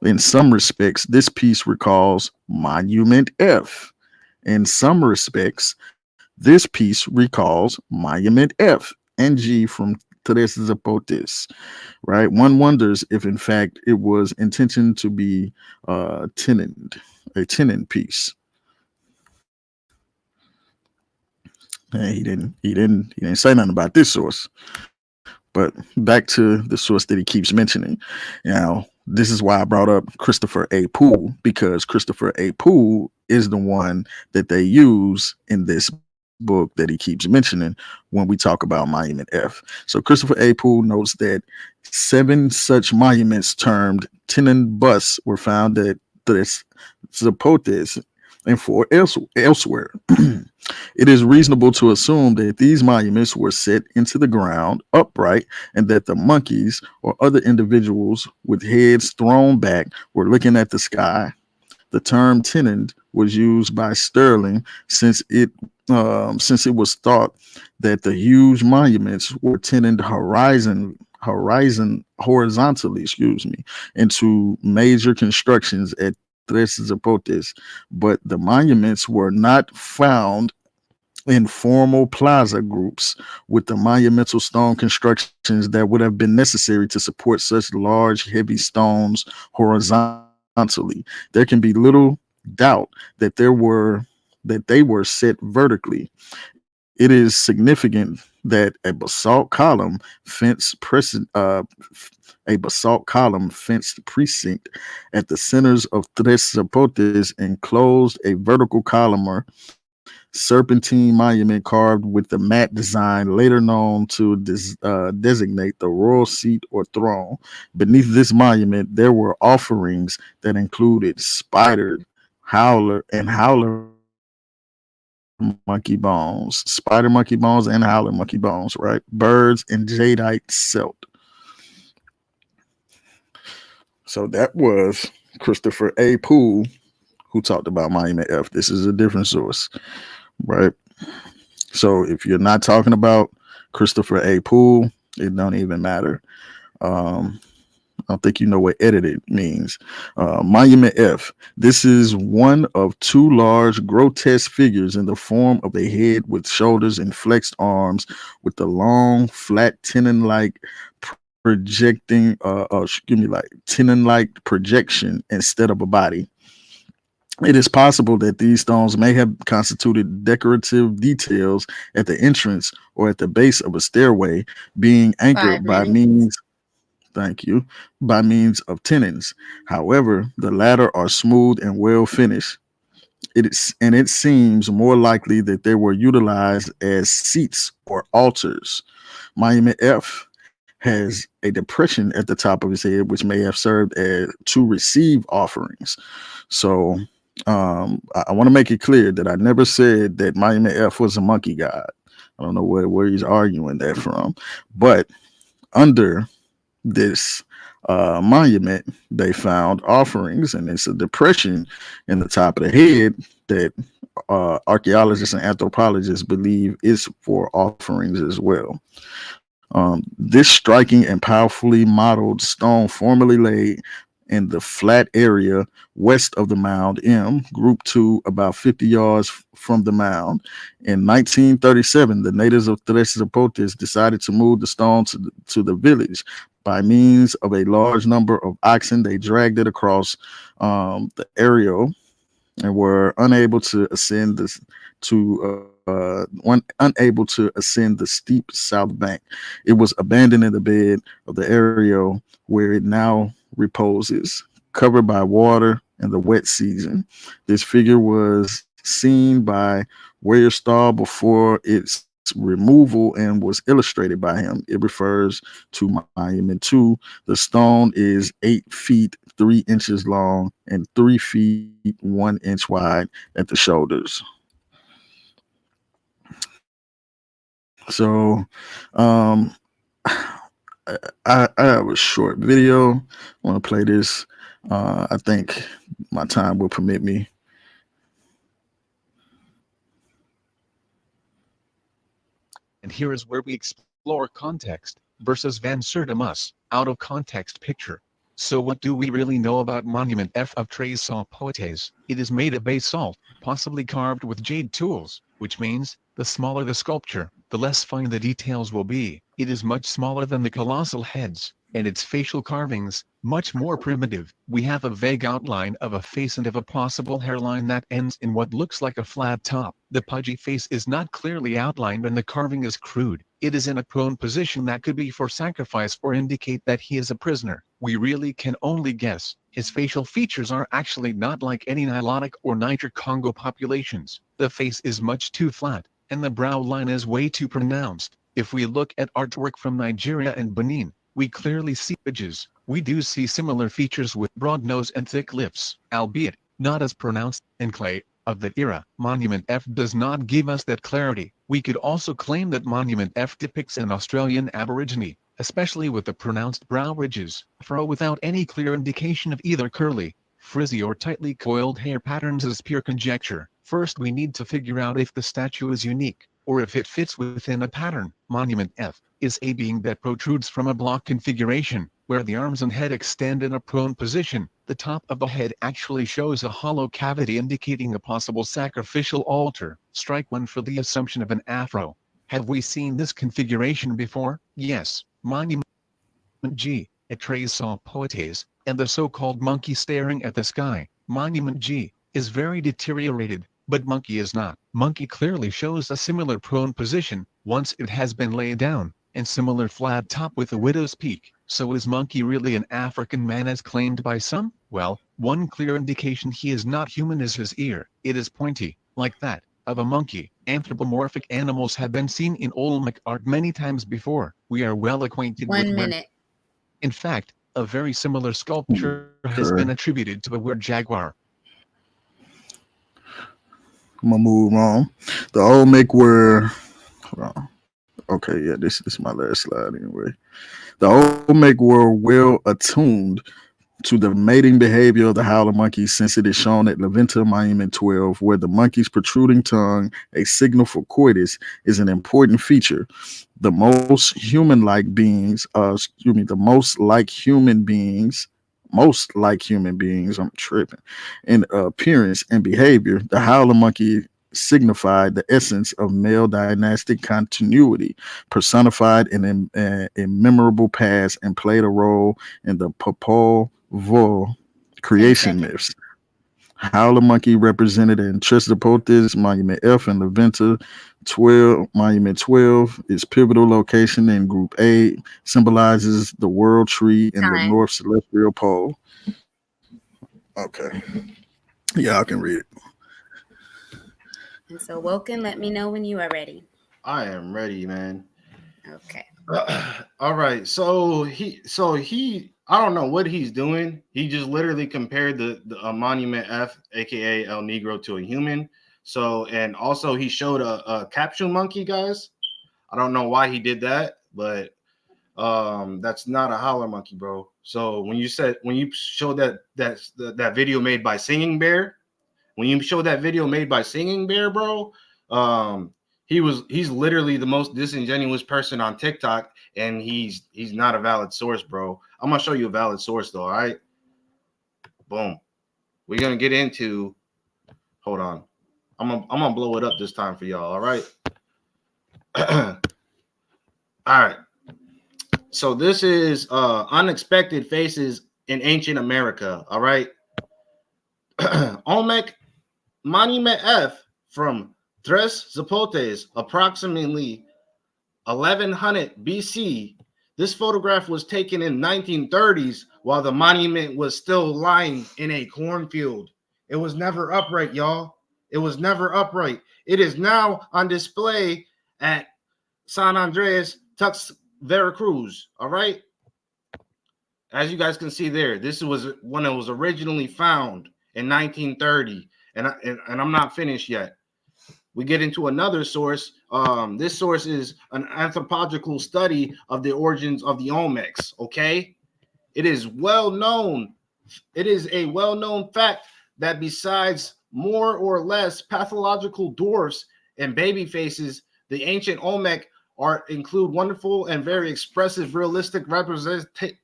In some respects, this piece recalls Monument F. In some respects, this piece recalls Monument F and G from Tres Zapotes, right? One wonders if, in fact, it was intentioned to be a tenon piece. And he didn't say nothing about this source. But back to the source that he keeps mentioning. Now, this is why I brought up Christopher A. Poole, because Christopher A. Poole is the one that they use in this book that he keeps mentioning when we talk about Monument F. So Christopher A. Poole notes that 7 such monuments termed tenon busts were found at Tres Zapotes and 4 elsewhere. It is reasonable to assume that these monuments were set into the ground upright and that the monkeys or other individuals with heads thrown back were looking at the sky. The term tenoned was used by Sterling since it was thought that the huge monuments were tenoned horizontally, into major constructions at Tres Zapotes, but the monuments were not found in formal plaza groups with the monumental stone constructions that would have been necessary to support such large, heavy stones horizontally. There can be little doubt that they were set vertically. It is significant that a basalt column fenced precinct at the centers of Tres Zapotes enclosed a vertical columnar serpentine monument carved with the mat design later known to designate the royal seat or throne. Beneath this monument, there were offerings that included spider, howler monkey bones, spider monkey bones and howler monkey bones, right? Birds and jadeite celt. So that was Christopher A. Poole who talked about Monument F. This is a different source, right? So if you're not talking about Christopher A. Poole, it don't even matter. don't think you know what edited means. Monument F. This is one of two large, grotesque figures in the form of a head with shoulders and flexed arms, with the long, flat, tenon-like projecting, like tenon-like projection instead of a body. It is possible that these stones may have constituted decorative details at the entrance or at the base of a stairway, being anchored by minutes. thank you, by means of tenons. However, the latter are smooth and well finished. It seems more likely that they were utilized as seats or altars. Monument F has a depression at the top of his head, which may have served as to receive offerings. So I want to make it clear that I never said that Monument F was a monkey god. I don't know where he's arguing that from, but under this monument, they found offerings, and it's a depression in the top of the head that archaeologists and anthropologists believe is for offerings as well. This striking and powerfully modeled stone formerly laid in the flat area west of the mound M, Group 2, about 50 yards from the mound. In 1937, the natives of Tres Zapotes decided to move the stone to the village. By means of a large number of oxen, they dragged it across the area and were unable to ascend unable to ascend the steep south bank. It was abandoned in the bed of the area where it now reposes, covered by water in the wet season. This figure was seen by Weierstahl before its removal and was illustrated by him. It refers to Monument 2. The stone is 8 feet 3 inches long and 3 feet 1 inch wide at the shoulders. So I have a short video. I want to play this. I think my time will permit me. And here is where we explore context versus Van Sertimus out of context picture. So what do we really know about Monument F of Tres Zapotes? It is made of basalt, possibly carved with jade tools, which means the smaller the sculpture, the less fine the details will be. It is much smaller than the colossal heads, and its facial carvings, much more primitive. We have a vague outline of a face and of a possible hairline that ends in what looks like a flat top. The pudgy face is not clearly outlined and the carving is crude. It is in a prone position that could be for sacrifice or indicate that he is a prisoner. We really can only guess. His facial features are actually not like any Nilotic or Niger-Congo populations. The face is much too flat, and the brow line is way too pronounced. If we look at artwork from Nigeria and Benin, we clearly see ridges. We do see similar features with broad nose and thick lips, albeit not as pronounced. In clay of that era, Monument F does not give us that clarity. We could also claim that Monument F depicts an Australian Aborigine, especially with the pronounced brow ridges, fro without any clear indication of either curly, frizzy or tightly coiled hair patterns is pure conjecture. First we need to figure out if the statue is unique, or if it fits within a pattern. Monument F is a being that protrudes from a block configuration, where the arms and head extend in a prone position. The top of the head actually shows a hollow cavity indicating a possible sacrificial altar. Strike one for the assumption of an afro. Have we seen this configuration before? Yes. Monument G, at Tres Zapotes, and the so-called monkey staring at the sky. Monument G is very deteriorated, but monkey is not. Monkey clearly shows a similar prone position, once it has been laid down, and similar flat top with a widow's peak. So is monkey really an African man as claimed by some? Well, one clear indication he is not human is his ear. It is pointy, like that of a monkey. Anthropomorphic animals have been seen in Olmec art many times before. We are well acquainted with 1 minute. In fact, a very similar sculpture has been attributed to a were-jaguar. I'm gonna move on. The Olmec were, okay, yeah, this is my last slide anyway. The Olmec were well attuned to the mating behavior of the howler monkey, since it is shown at La Venta Monument 12, where the monkey's protruding tongue, a signal for coitus, is an important feature. The most human-like beings, most like human beings, I'm tripping, in appearance and behavior, the howler monkey signified the essence of male dynastic continuity, personified in a memorable past, and played a role in the Popol Vuh 10 creation seconds. myths. Howler monkey represented in Tristipotis Monument F and La Venta 12, Monument 12, its pivotal location in Group 8 symbolizes the world tree in the Time. North Celestial Pole. Okay. Yeah, I can read it. And so, Woken, let me know when you are ready. I am ready, man. Okay. All right. So he I don't know what he's doing. He just literally compared the Monument F, aka El Negro, to a human. So, and also he showed a capsule monkey, guys. I don't know why he did that, but that's not a howler monkey, bro. So when you showed that video made by Singing Bear, bro, he's literally the most disingenuous person on TikTok, and he's not a valid source, bro. I'm gonna show you a valid source though. All right, boom. We're gonna get into. Hold on, I'm gonna blow it up this time for y'all. All right. All right. So this is Unexpected Faces in Ancient America. All right. Olmec Monument F from Tres Zapotes, approximately 1100 BC. This photograph was taken in 1930s while the monument was still lying in a cornfield. It was never upright, y'all. It was never upright. It is now on display at San Andres, Tux, Veracruz. All right. As you guys can see there, this was when it was originally found in 1930. And I'm not finished yet. We get into another source. This source is an anthropological study of the origins of the Olmecs. Okay, it is well known. It is a well-known fact that besides more or less pathological dwarfs and baby faces, the ancient Olmec include wonderful and very expressive, realistic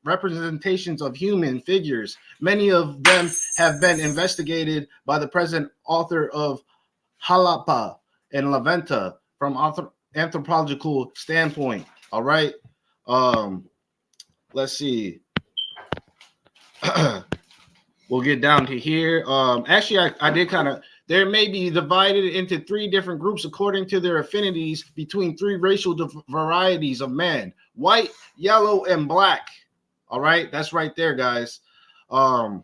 representations of human figures. Many of them have been investigated by the present author of Jalapa and La Venta from anthropological standpoint. All right. Let's see. We'll get down to here. Actually, I did kind of. There may be divided into three different groups according to their affinities between three racial varieties of man: white, yellow, and black. All right, that's right there, guys. And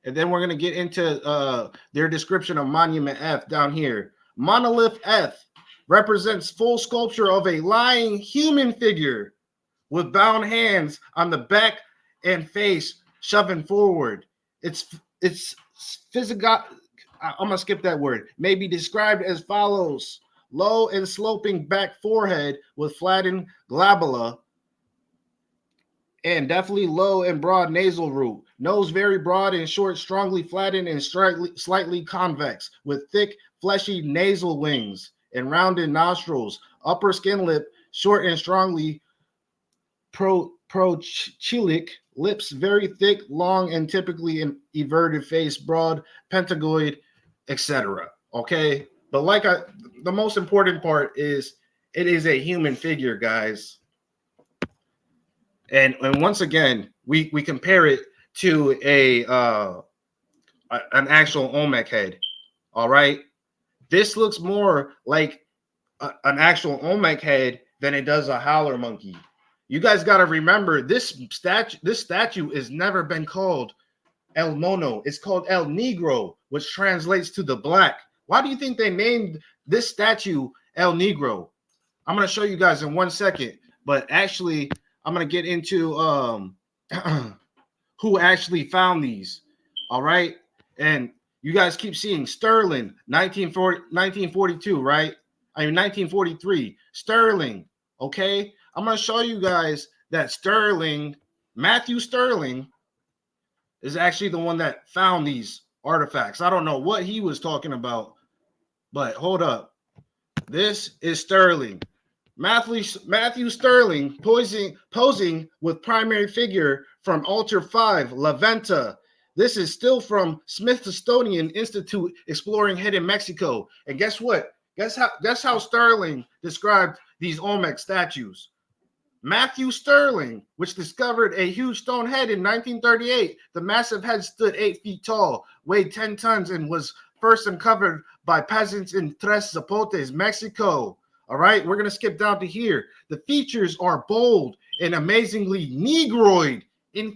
then we're gonna get into their description of Monument F down here. Monolith F represents full sculpture of a lying human figure with bound hands on the back and face shoving forward. It's physical. I'm gonna skip that word. May be described as follows: low and sloping back forehead with flattened glabella, and definitely low and broad nasal root. Nose very broad and short, strongly flattened and slightly convex, with thick, fleshy nasal wings and rounded nostrils. Upper skin lip short and strongly prochilic. Lips very thick, long, and typically an everted face, broad, pentagoid, etc. Okay, but the most important part is it is a human figure, guys. And once again, we compare it to an actual Olmec head. All right, this looks more like an actual Olmec head than it does a howler monkey. You guys got to remember, this statue has never been called El Mono. It's called El Negro, which translates to the black. Why do you think they named this statue El Negro? I'm going to show you guys in 1 second. But actually, I'm going to get into who actually found these. All right. And you guys keep seeing Sterling, 1942, right? I mean, 1943. Sterling. Okay. I'm going to show you guys that Matthew Sterling, is actually the one that found these artifacts. I don't know what he was talking about, but hold up. This is Sterling. Matthew Sterling posing with primary figure from Altar 5, La Venta. This is still from Smithsonian Institute exploring hidden Mexico. And guess what? Guess how Sterling described these Olmec statues. Matthew Sterling, which discovered a huge stone head in 1938. The massive head stood 8 feet tall, weighed 10 tons, and was first uncovered by peasants in Tres Zapotes, Mexico. All right, we're going to skip down to here. The features are bold and amazingly Negroid in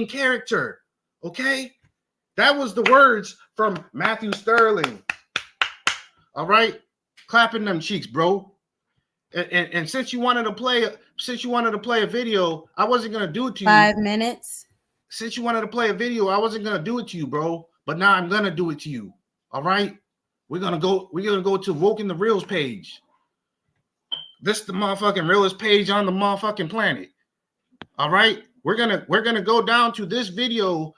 character. Okay? That was the words from Matthew Sterling. All right? Clapping them cheeks, bro. And since you wanted to play a video, I wasn't gonna do it to you. 5 minutes. Since you wanted to play a video, I wasn't gonna do it to you, bro. But now I'm gonna do it to you. All right, we're gonna go to Woke in the Reels page. This is the motherfucking realest page on the motherfucking planet. All right, we're gonna go down to this video.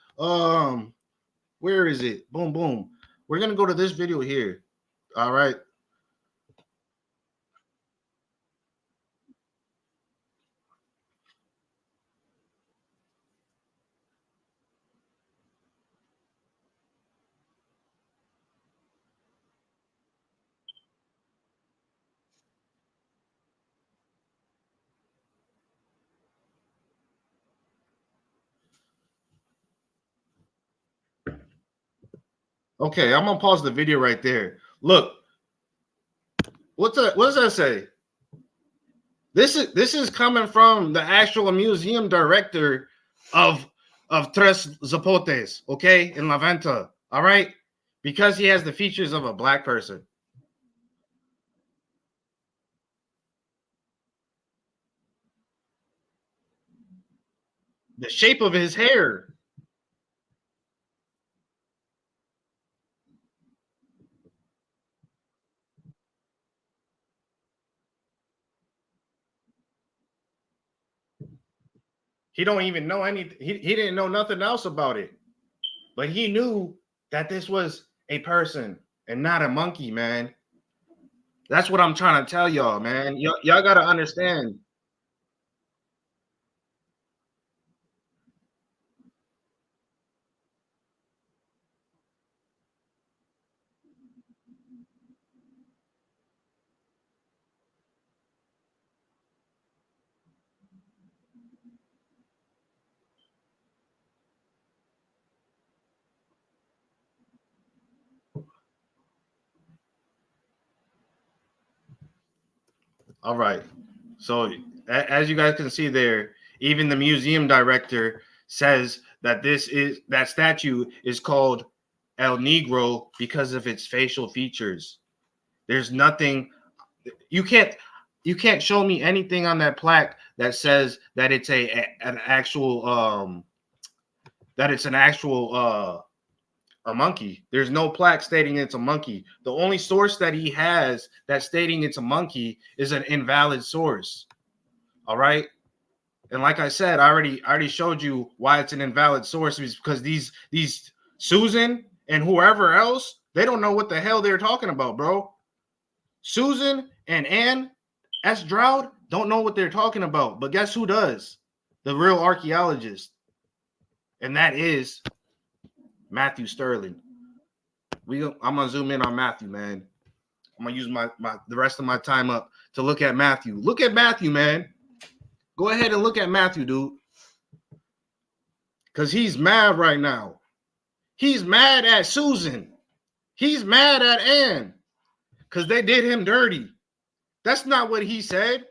Where is it? Boom, boom. We're gonna go to this video here. All right. Okay, I'm gonna pause the video right there. Look, what does that say? This is coming from the actual museum director of Tres Zapotes, okay, in La Venta. All right, because he has the features of a black person. The shape of his hair. He don't even know anything. He didn't know nothing else about it. But he knew that this was a person and not a monkey, man. That's what I'm trying to tell y'all, man. Y'all got to understand. All right. So as you guys can see there, even the museum director says that that statue is called El Negro because of its facial features. There's nothing you can't show me anything on that plaque that says that it's an actual a monkey. There's no plaque stating it's a monkey. The only source that he has that's stating it's a monkey is an invalid source. All right. And like I said, I already showed you why it's an invalid source, is because these Susan and whoever else, they don't know what the hell they're talking about, bro. Susan and Ann S. Stroud don't know what they're talking about. But guess who does? The real archaeologist. And that is Matthew Sterling. I'm gonna zoom in on Matthew, man. I'm gonna use the rest of my time up to look at Matthew. Look at Matthew, man. Go ahead and look at Matthew, dude. Because he's mad right now. He's mad at Susan. He's mad at Ann. Because they did him dirty. That's not what he said.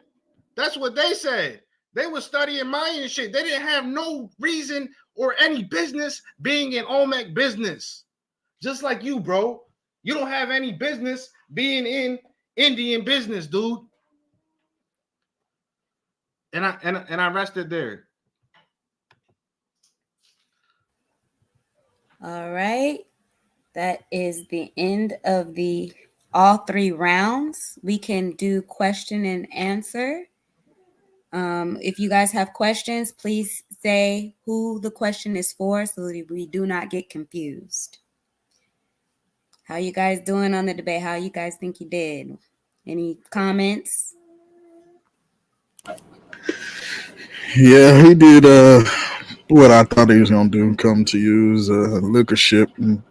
That's what they said. They were studying Mayan shit. They didn't have no reason or any business being in Olmec business. Just like you, bro. You don't have any business being in Indian business, dude. And I rested there. All right. That is the end of all 3 rounds. We can do question and answer. If you guys have questions, please say who the question is for so that we do not get confused. How you guys doing on the debate? How you guys think you did? Any comments? Yeah, he did what I thought he was gonna do, come to use leadership and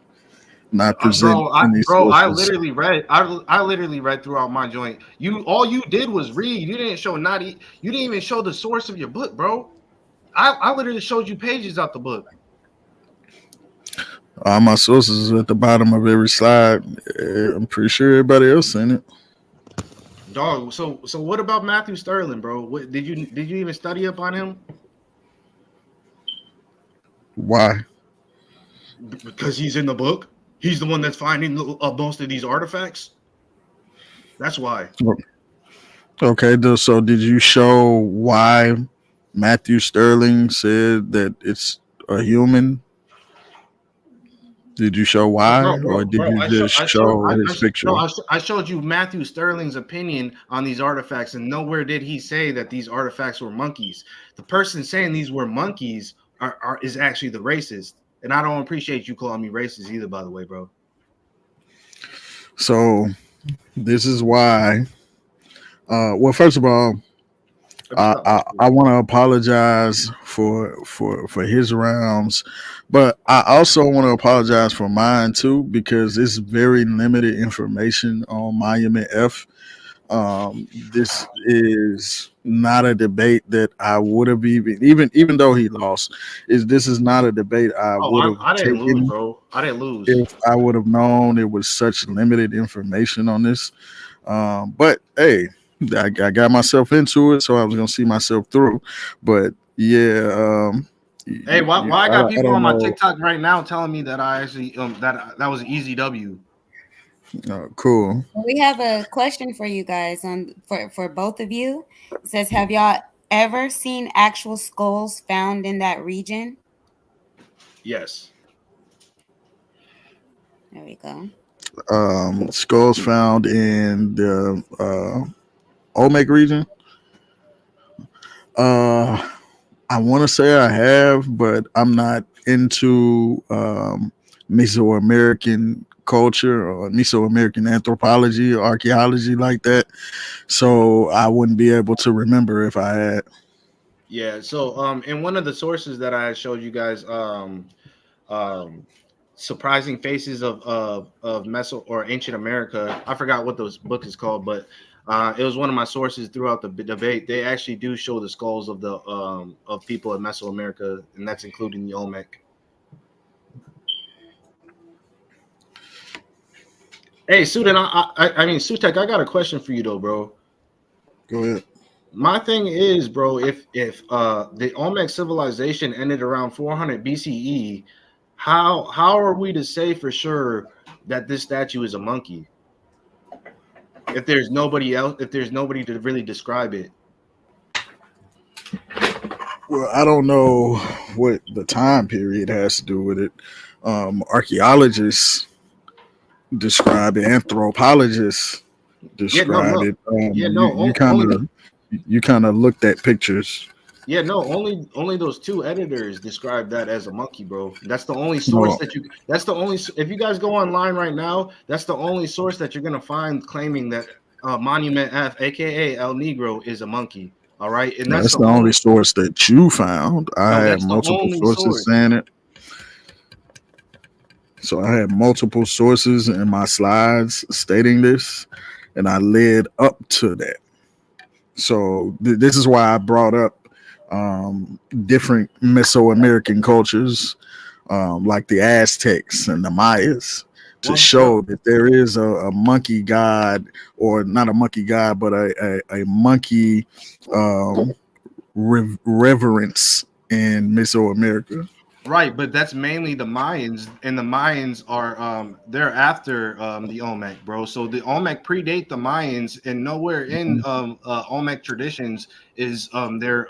not present any I sources. literally read. I literally read throughout my joint. All you did was read. You didn't show you didn't even show the source of your book, bro. I literally showed you pages out the book. All my sources at the bottom of every slide. I'm pretty sure everybody else seen it. Dog. So what about Matthew Sterling, bro? What did you even study up on him? Why? Because he's in the book. He's the one that's finding most of these artifacts. That's why. Okay, so did you show why Matthew Sterling said that it's a human? Did you show why, or did you just show his picture? No, I showed you Matthew Sterling's opinion on these artifacts, and nowhere did he say that these artifacts were monkeys. The person saying these were monkeys is actually the racist, and I don't appreciate you calling me racist either, by the way, bro. So this is why. Well, first of all, I want to apologize for his rounds, but I also want to apologize for mine too, because it's very limited information on Monument F. This is not a debate that I would have even though he lost. This is not a debate I would have taken. Lose, bro. I didn't lose. If I would have known it was such limited information on this. But hey, I got myself into it, so I was gonna see myself through. But yeah, hey, why I got people on my TikTok right now telling me that I actually that was an easy W. Cool. We have a question for you guys for both of you. It says, have y'all ever seen actual skulls found in that region? Yes. There we go. Skulls found in the Olmec region. I want to say I have, but I'm not into Mesoamerican culture or Mesoamerican anthropology or archaeology like that, so I wouldn't be able to remember if I had. Yeah. So in one of the sources that I showed you guys, surprising faces of Meso or ancient America. I forgot what those book is called, but it was one of my sources throughout the debate. They actually do show the skulls of the of people in Mesoamerica, and that's including the Olmec. Hey, Sudan, I mean Sutek, I got a question for you though, bro. Go ahead. My thing is, bro, if the Olmec civilization ended around 400 BCE, how are we to say for sure that this statue is a monkey? If there's nobody else, if there's nobody to really describe it. Well, I don't know what the time period has to do with it. Archaeologists describe it, anthropologists describe it. You kind of looked at pictures. Yeah, no, only those two editors describe that as a monkey, bro. That's the only source if you guys go online right now, that's the only source that you're gonna find claiming that Monument F, aka El Negro, is a monkey. All right, and that's the only source that you found. I had multiple sources saying it. So I had multiple sources in my slides stating this, and I led up to that. So this is why I brought up different Mesoamerican cultures, like the Aztecs and the Mayas, to show that there is a monkey god, or not a monkey god, but a monkey reverence in Mesoamerica. Right, but that's mainly the Mayans, and the Mayans are they're after the Olmec, bro. So the Olmec predate the Mayans, and nowhere in Olmec traditions is their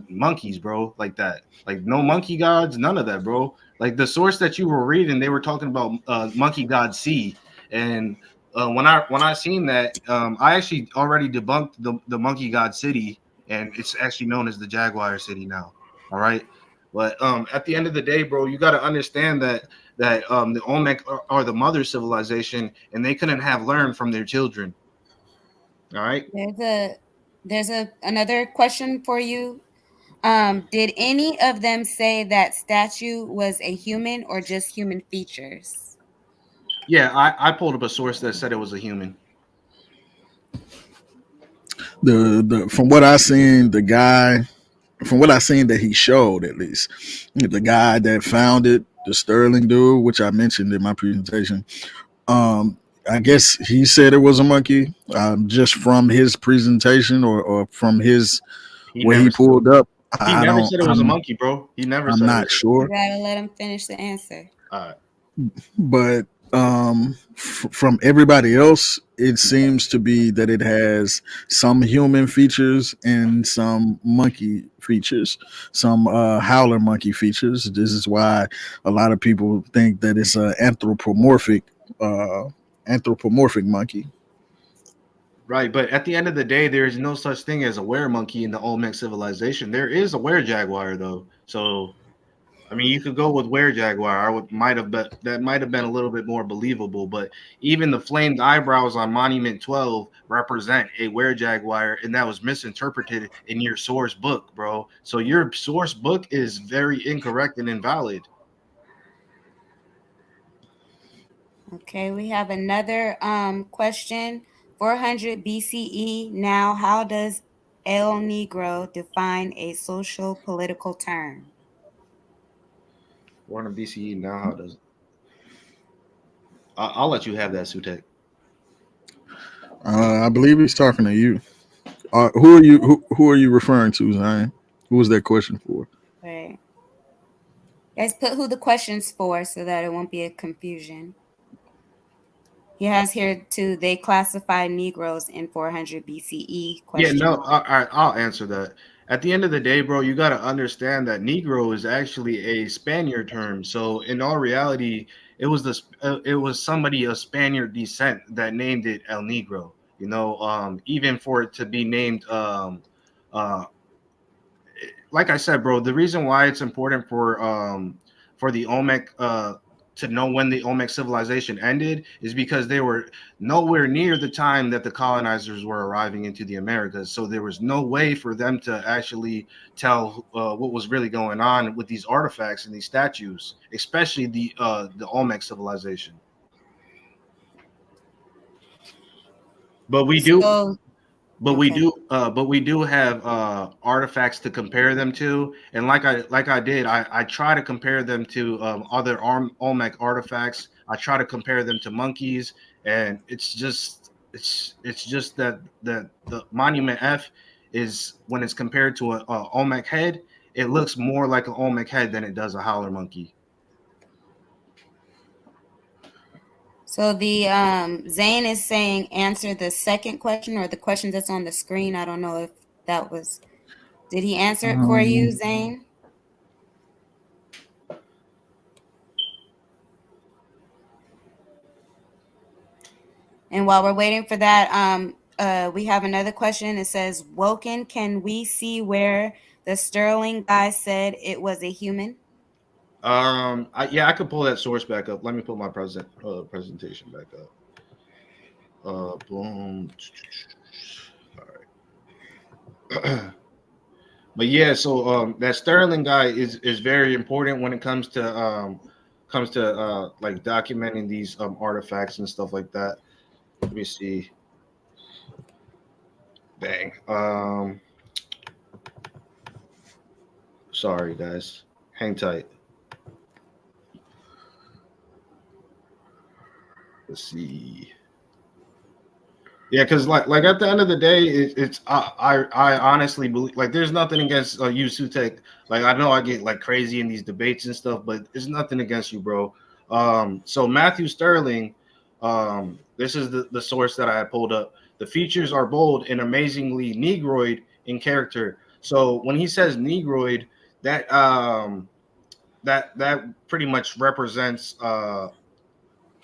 monkeys, bro, like that. Like no monkey gods, none of that, bro. Like the source that you were reading, they were talking about monkey god C, and when I seen that, I actually already debunked the monkey god city and it's actually known as the Jaguar City now. All right, but at the end of the day, bro, you got to understand that the Olmec are the mother civilization, and they couldn't have learned from their children. All right. There's another question for you. Did any of them say that statue was a human or just human features? Yeah, I pulled up a source that said it was a human. The from what I seen, the guy from what I seen that he showed, at least the guy that found it, the Sterling dude, which I mentioned in my presentation. I guess he said it was a monkey. Just from his presentation or from his He where never he pulled up. he I never don't. said it was a monkey, bro. He never I'm said it not was. You sure, gotta let him finish the answer. All right. but from everybody else, it seems to be that it has some human features and some monkey features, some howler monkey features. This is why a lot of people think that it's an uh, anthropomorphic monkey. Right, but at the end of the day, there is no such thing as a were monkey in the Olmec civilization. There is a were jaguar though. So I mean, you could go with were jaguar. Might have been that might have been a little bit more believable. But even the flamed eyebrows on Monument 12 represent a were jaguar, and that was misinterpreted in your source book, bro. So your source book is very incorrect and invalid. Okay, we have another question. 400 BCE. Now, how does El Negro define a social political term? 400 BCE. Now, how does it? I'll let you have that, Sutek. I believe he's talking to you. Who are you? Who are you referring to, Zion? Who was that question for? Right. Guys, put who the question's for so that it won't be a confusion. He has here too. They classify Negroes in 400 BCE. Yeah, no, Question. I'll answer that. At the end of the day, bro, you got to understand that Negro is actually a Spaniard term. So in all reality, it was somebody of Spaniard descent that named it El Negro. You know, even for it to be named, uh, like I said, bro, the reason why it's important for the Olmec to know when the Olmec civilization ended is because they were nowhere near the time that the colonizers were arriving into the Americas. So there was no way for them to actually tell what was really going on with these artifacts and these statues, especially the Olmec civilization. But we do So, okay. but we do have artifacts to compare them to, and like I did, I try to compare them to other Olmec artifacts. I try to compare them to monkeys, and it's just that the Monument F is when it's compared to a Olmec head, it looks more like an Olmec head than it does a howler monkey. So the Zane is saying answer the second question or the question that's on the screen. I don't know if that was. Did he answer it for you, Um, Zane? And while we're waiting for that, we have another question. It says, "Woken, can we see where the Sterling guy said it was a human?" Yeah, I could pull that source back up. Let me pull my presentation back up. Boom. All right. But yeah, so that Sterling guy is very important when it comes to like documenting these artifacts and stuff like that. Let me see. Dang. Sorry guys. Hang tight. Let's see. Yeah, because like at the end of the day, it's I honestly believe like there's nothing against you, Sutek. Like I know I get like crazy in these debates and stuff, but it's nothing against you, bro. So Matthew Sterling, this is the source that I had pulled up. The features are bold and amazingly Negroid in character. So when he says Negroid, that that pretty much represents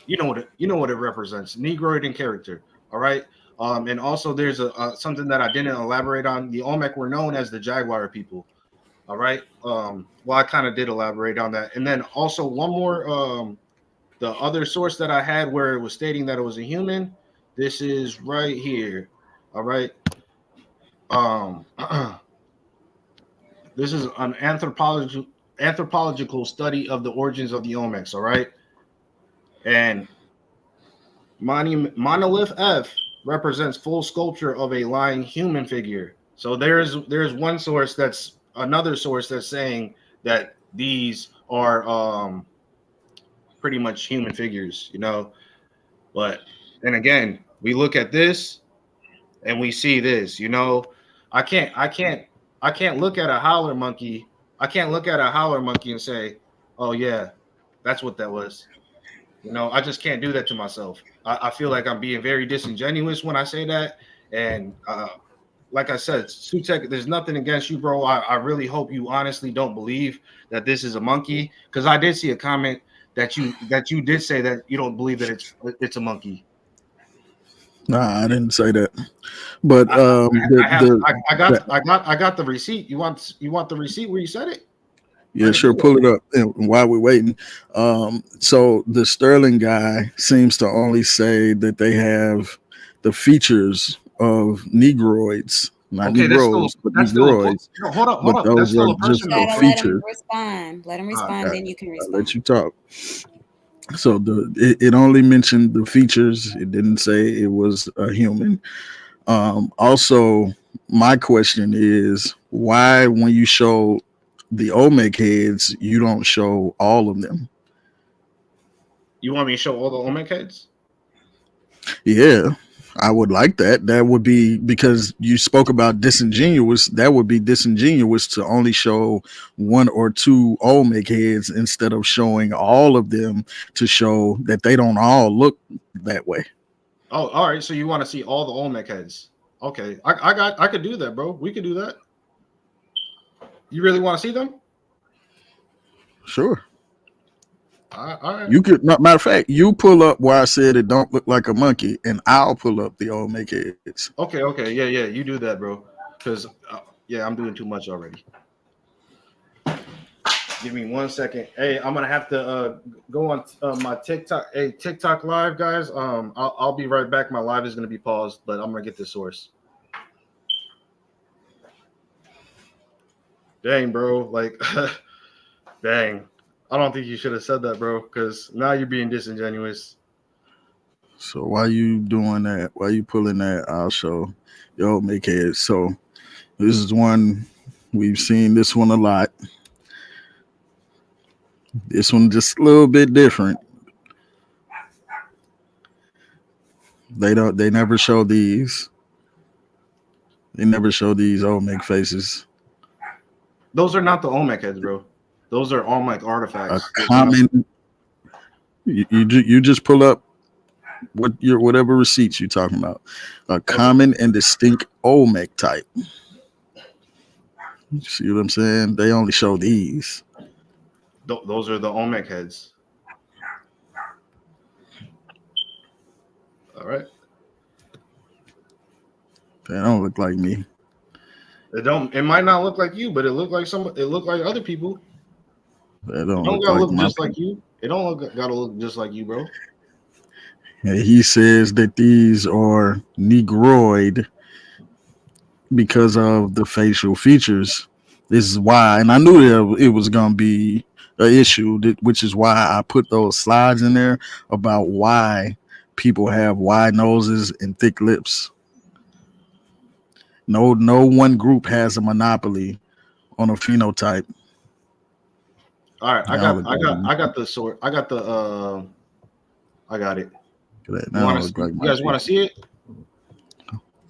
you know what it represents, Negroid in character. All right. And also there's something that I didn't elaborate on. The Olmec were known as the Jaguar people. All right. Well, I kind of did elaborate on that. And then also one more, the other source that I had where it was stating that it was a human. This is right here. All right. This is an anthropological study of the origins of the Olmecs. All right. And monolith F represents full sculpture of a lying human figure. So there's one source that's another source that's saying that these are pretty much human figures, you know. But then again, we look at this and we see this, you know. I can't look at a howler monkey. I can't look at a howler monkey and say, oh yeah, that's what that was. You know, I just can't do that to myself. I feel like I'm being very disingenuous when I say that. And like I said, Sutek, there's nothing against you, bro. I really hope you honestly don't believe that this is a monkey, because I did see a comment that you did say that you don't believe that it's a monkey. Nah, I didn't say that. But I got the receipt. You want the receipt where you said it? yeah, sure. Pull it up. And while we're waiting, so the Sterling guy seems to only say that they have the features of Negroids, not Negroes, but Negroids. Hold up. Those That's still are a person. just the Let features. him respond. Let him respond, then you can I'll respond. let you talk. So it only mentioned the features. It didn't say it was a human. Also, my question is, why when you show the Olmec heads, you don't show all of them? You want me to show all the Olmec heads? Yeah, I would like that. That would be, because you spoke about disingenuous. That would be disingenuous to only show one or two Olmec heads instead of showing all of them, to show that they don't all look that way. Oh, all right. So you want to see all the Olmec heads? Okay, I could do that, bro. We could do that. You really want to see them? Sure. All right. You could, matter of fact, you pull up where I said it don't look like a monkey, and I'll pull up the Olmec heads. Okay. Yeah. You do that, bro. Because I'm doing too much already. Give me 1 second. Hey, I'm gonna have to go on my TikTok. Hey, TikTok live, guys. I'll be right back. My live is gonna be paused, but I'm gonna get the source. Dang, bro. Like, dang. I don't think you should have said that, bro, because now you're being disingenuous. So why you doing that? Why you pulling that? I'll show your Olmec heads. So this is one, we've seen this one a lot. This one just a little bit different. They never show these. They never show these Olmec faces. Those are not the Olmec heads, bro. Those are Olmec artifacts. A common. You just pull up whatever receipts you're talking about. A common and distinct Olmec type. You see what I'm saying? They only show these. Those are the Olmec heads. All right. They don't look like me. It might not look like you, but it look like it look like other people. They don't gotta look look just like you. It don't gotta look just like you, bro. And he says that these are Negroid because of the facial features. This is why, and I knew that it was gonna be an issue, which is why I put those slides in there about why people have wide noses and thick lips. No one group has a monopoly on a phenotype. All right, I got the sort. I got it. You guys want to see it?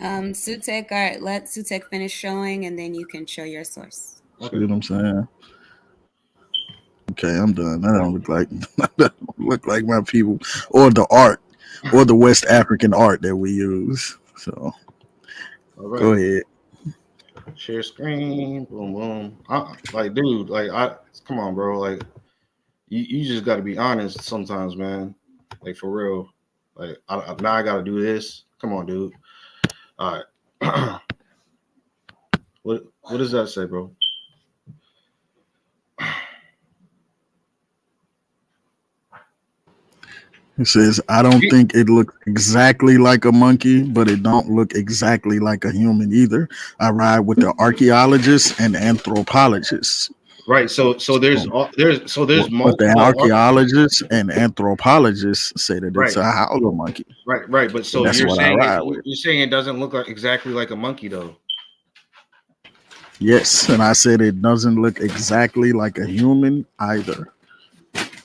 Sutek, all right, let Sutek finish showing, and then you can show your source. See what I'm saying? Okay, I'm done. That don't look like my people, or the art, or the West African art that we use. So, right. Go ahead. Share screen. Boom, boom. Like, dude, come on, bro. Like, you just got to be honest sometimes, man. Like, for real. Like now I gotta do this. Come on, dude. All right. What does that say, bro? It says, I don't think it looks exactly like a monkey, but it don't look exactly like a human either. I ride with the archaeologists and anthropologists. Right. So there's But the multiple. archaeologists and anthropologists say that it's Right. a howler monkey. Right. But so that's you're what I saying ride with. you're saying it doesn't look like exactly like a monkey though. Yes, and I said it doesn't look exactly like a human either.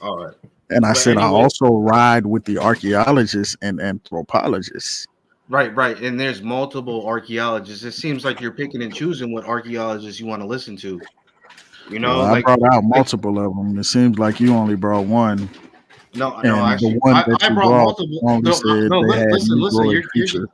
All right. And I But said I anyway- also ride with the archaeologists and anthropologists. Right. And there's multiple archaeologists. It seems like you're picking and choosing what archaeologists you want to listen to. You know, Well, I brought out multiple of them. It seems like you only brought one. No, And actually, the one that I you brought brought multiple. only said they had Negroid features.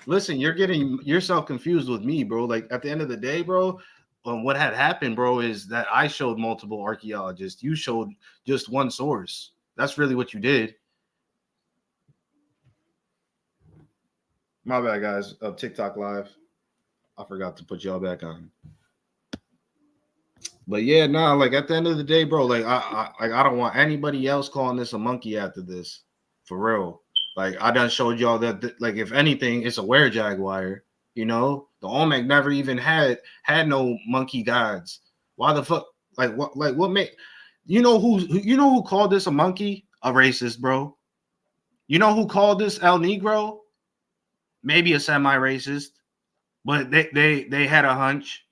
Listen, you're getting yourself confused with me, bro. Like at the end of the day, bro, what had happened, bro, is that I showed multiple archaeologists. You showed just one source. That's really what you did. My bad, guys. TikTok Live. I forgot to put y'all back on. But yeah, nah, like at the end of the day, bro, like I don't want anybody else calling this a monkey after this. For real. Like I done showed y'all that like if anything, it's a were-jaguar. You know, the Olmec never even had no monkey gods. Why the fuck? Like what make you know who called this a monkey? A racist, bro. You know who called this El Negro? Maybe a semi-racist, but they had a hunch.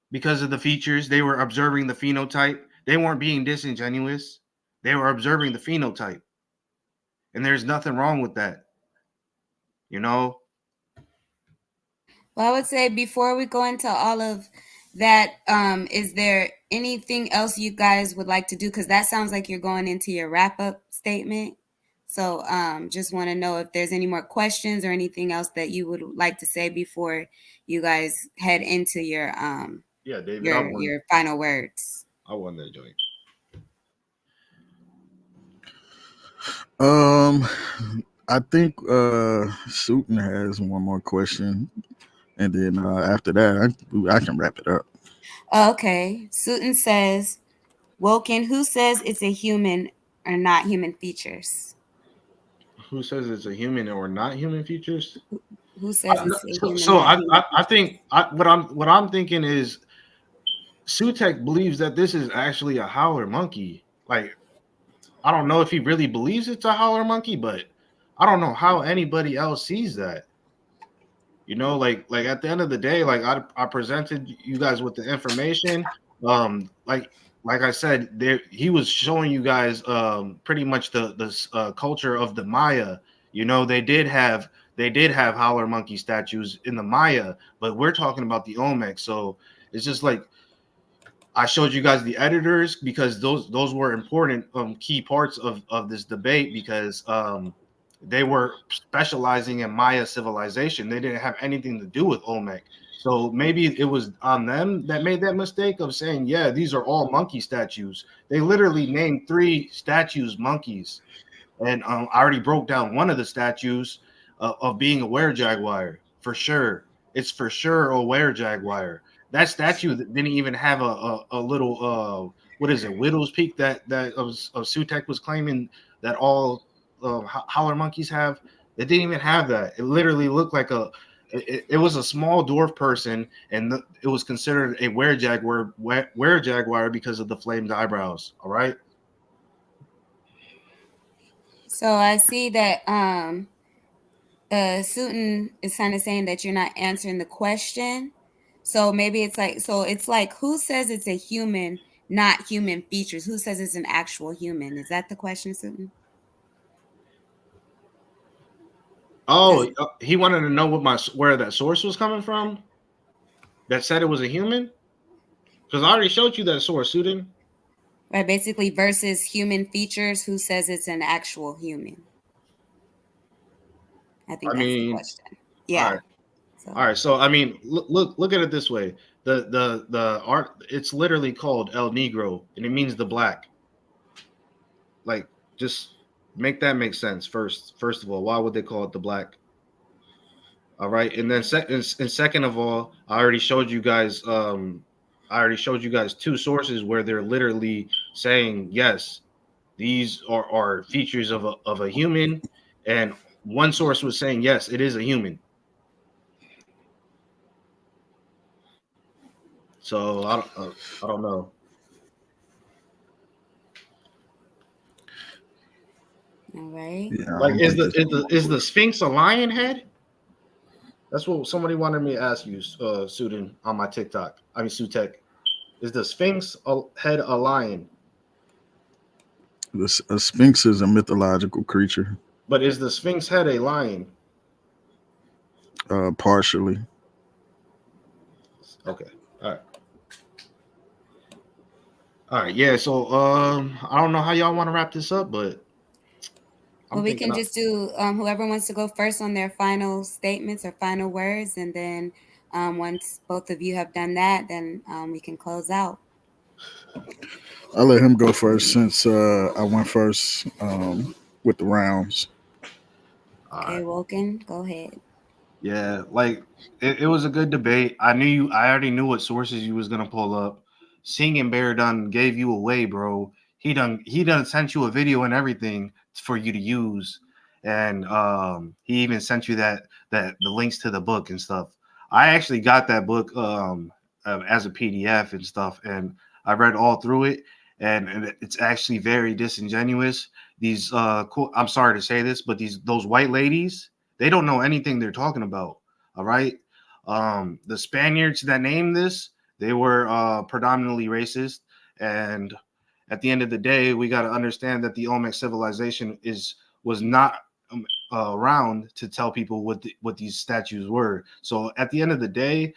Because of the features, they were observing the phenotype. They weren't being disingenuous. They were observing the phenotype. And there's nothing wrong with that. You know? Well, I would say before we go into all of that, is there anything else you guys would like to do? Because that sounds like you're going into your wrap-up statement. So just want to know if there's any more questions or anything else that you would like to say before you guys head into your yeah, David, your final words. I won that joint. I think Sutton has one more question, and then after that, I can wrap it up. Okay, Sutton says, "Woken, who says it's a human or not human features?" Who says it's a human or not human features? Who says it's a human? So I think what I'm thinking is Sutek believes that this is actually a howler monkey. Like, I don't know if he really believes it's a howler monkey, but I don't know how anybody else sees that. You know, like at the end of the day, like I presented you guys with the information. Like I said, there he was showing you guys pretty much the culture of the Maya. You know, they did have howler monkey statues in the Maya, but we're talking about the Olmec. So it's just like I showed you guys the editors because those were important key parts of this debate because they were specializing in Maya civilization. They didn't have anything to do with Olmec. So maybe it was on them that made that mistake of saying, yeah, these are all monkey statues. They literally named 3 statues monkeys. And I already broke down one of the statues of being a were-jaguar for sure. It's for sure a were-jaguar. That statue didn't even have a little what is it, Widow's Peak that of Sutek was claiming that all howler monkeys have. It didn't even have that. It literally looked like it was a small dwarf person, and it was considered a were-jaguar because of the flamed eyebrows. All right. So I see that Sutton is kind of saying that you're not answering the question. So maybe it's like who says it's a human, not human features? Who says it's an actual human? Is that the question, Sutton? Oh, he wanted to know where that source was coming from. That said it was a human. Because I already showed you that source, Sutton. Right, basically versus human features. Who says it's an actual human? I think that's the question. Yeah. All right. All right. So I mean, look at it this way. The art, it's literally called El Negro, and it means the black. Like, just make that make sense first. First of all, why would they call it the black? All right, and then second of all, I already showed you guys. I already showed you guys two sources where they're literally saying yes, these are features of a human, and one source was saying yes, it is a human. So I don't know. All right. Yeah, I Like, don't is think is the Sphinx a lion head? That's what somebody wanted me to ask you, Sudin, on my TikTok. I mean, Sutek. Is the Sphinx head a lion? a sphinx is a mythological creature, But is the Sphinx head a lion? partially. Okay. All right. All right. Yeah. So I don't know how y'all want to wrap this up, but Well, we can just do whoever wants to go first on their final statements or final words, and then once both of you have done that, then we can close out. I'll let him go first since I went first with the rounds. Okay, Woken, go ahead. Yeah, like it was a good debate. I already knew what sources you was gonna pull up. Singing Bear done gave you away, bro. He done sent you a video and everything for you to use, and he even sent you that the links to the book and stuff. I actually got that book as a PDF and stuff, and I read all through it, and it's actually very disingenuous. These I'm sorry to say this, but those white ladies, they don't know anything they're talking about. All right. The Spaniards that named this, they were predominantly racist. And at the end of the day, we got to understand that the Olmec civilization was not around to tell people what these statues were. So at the end of the day,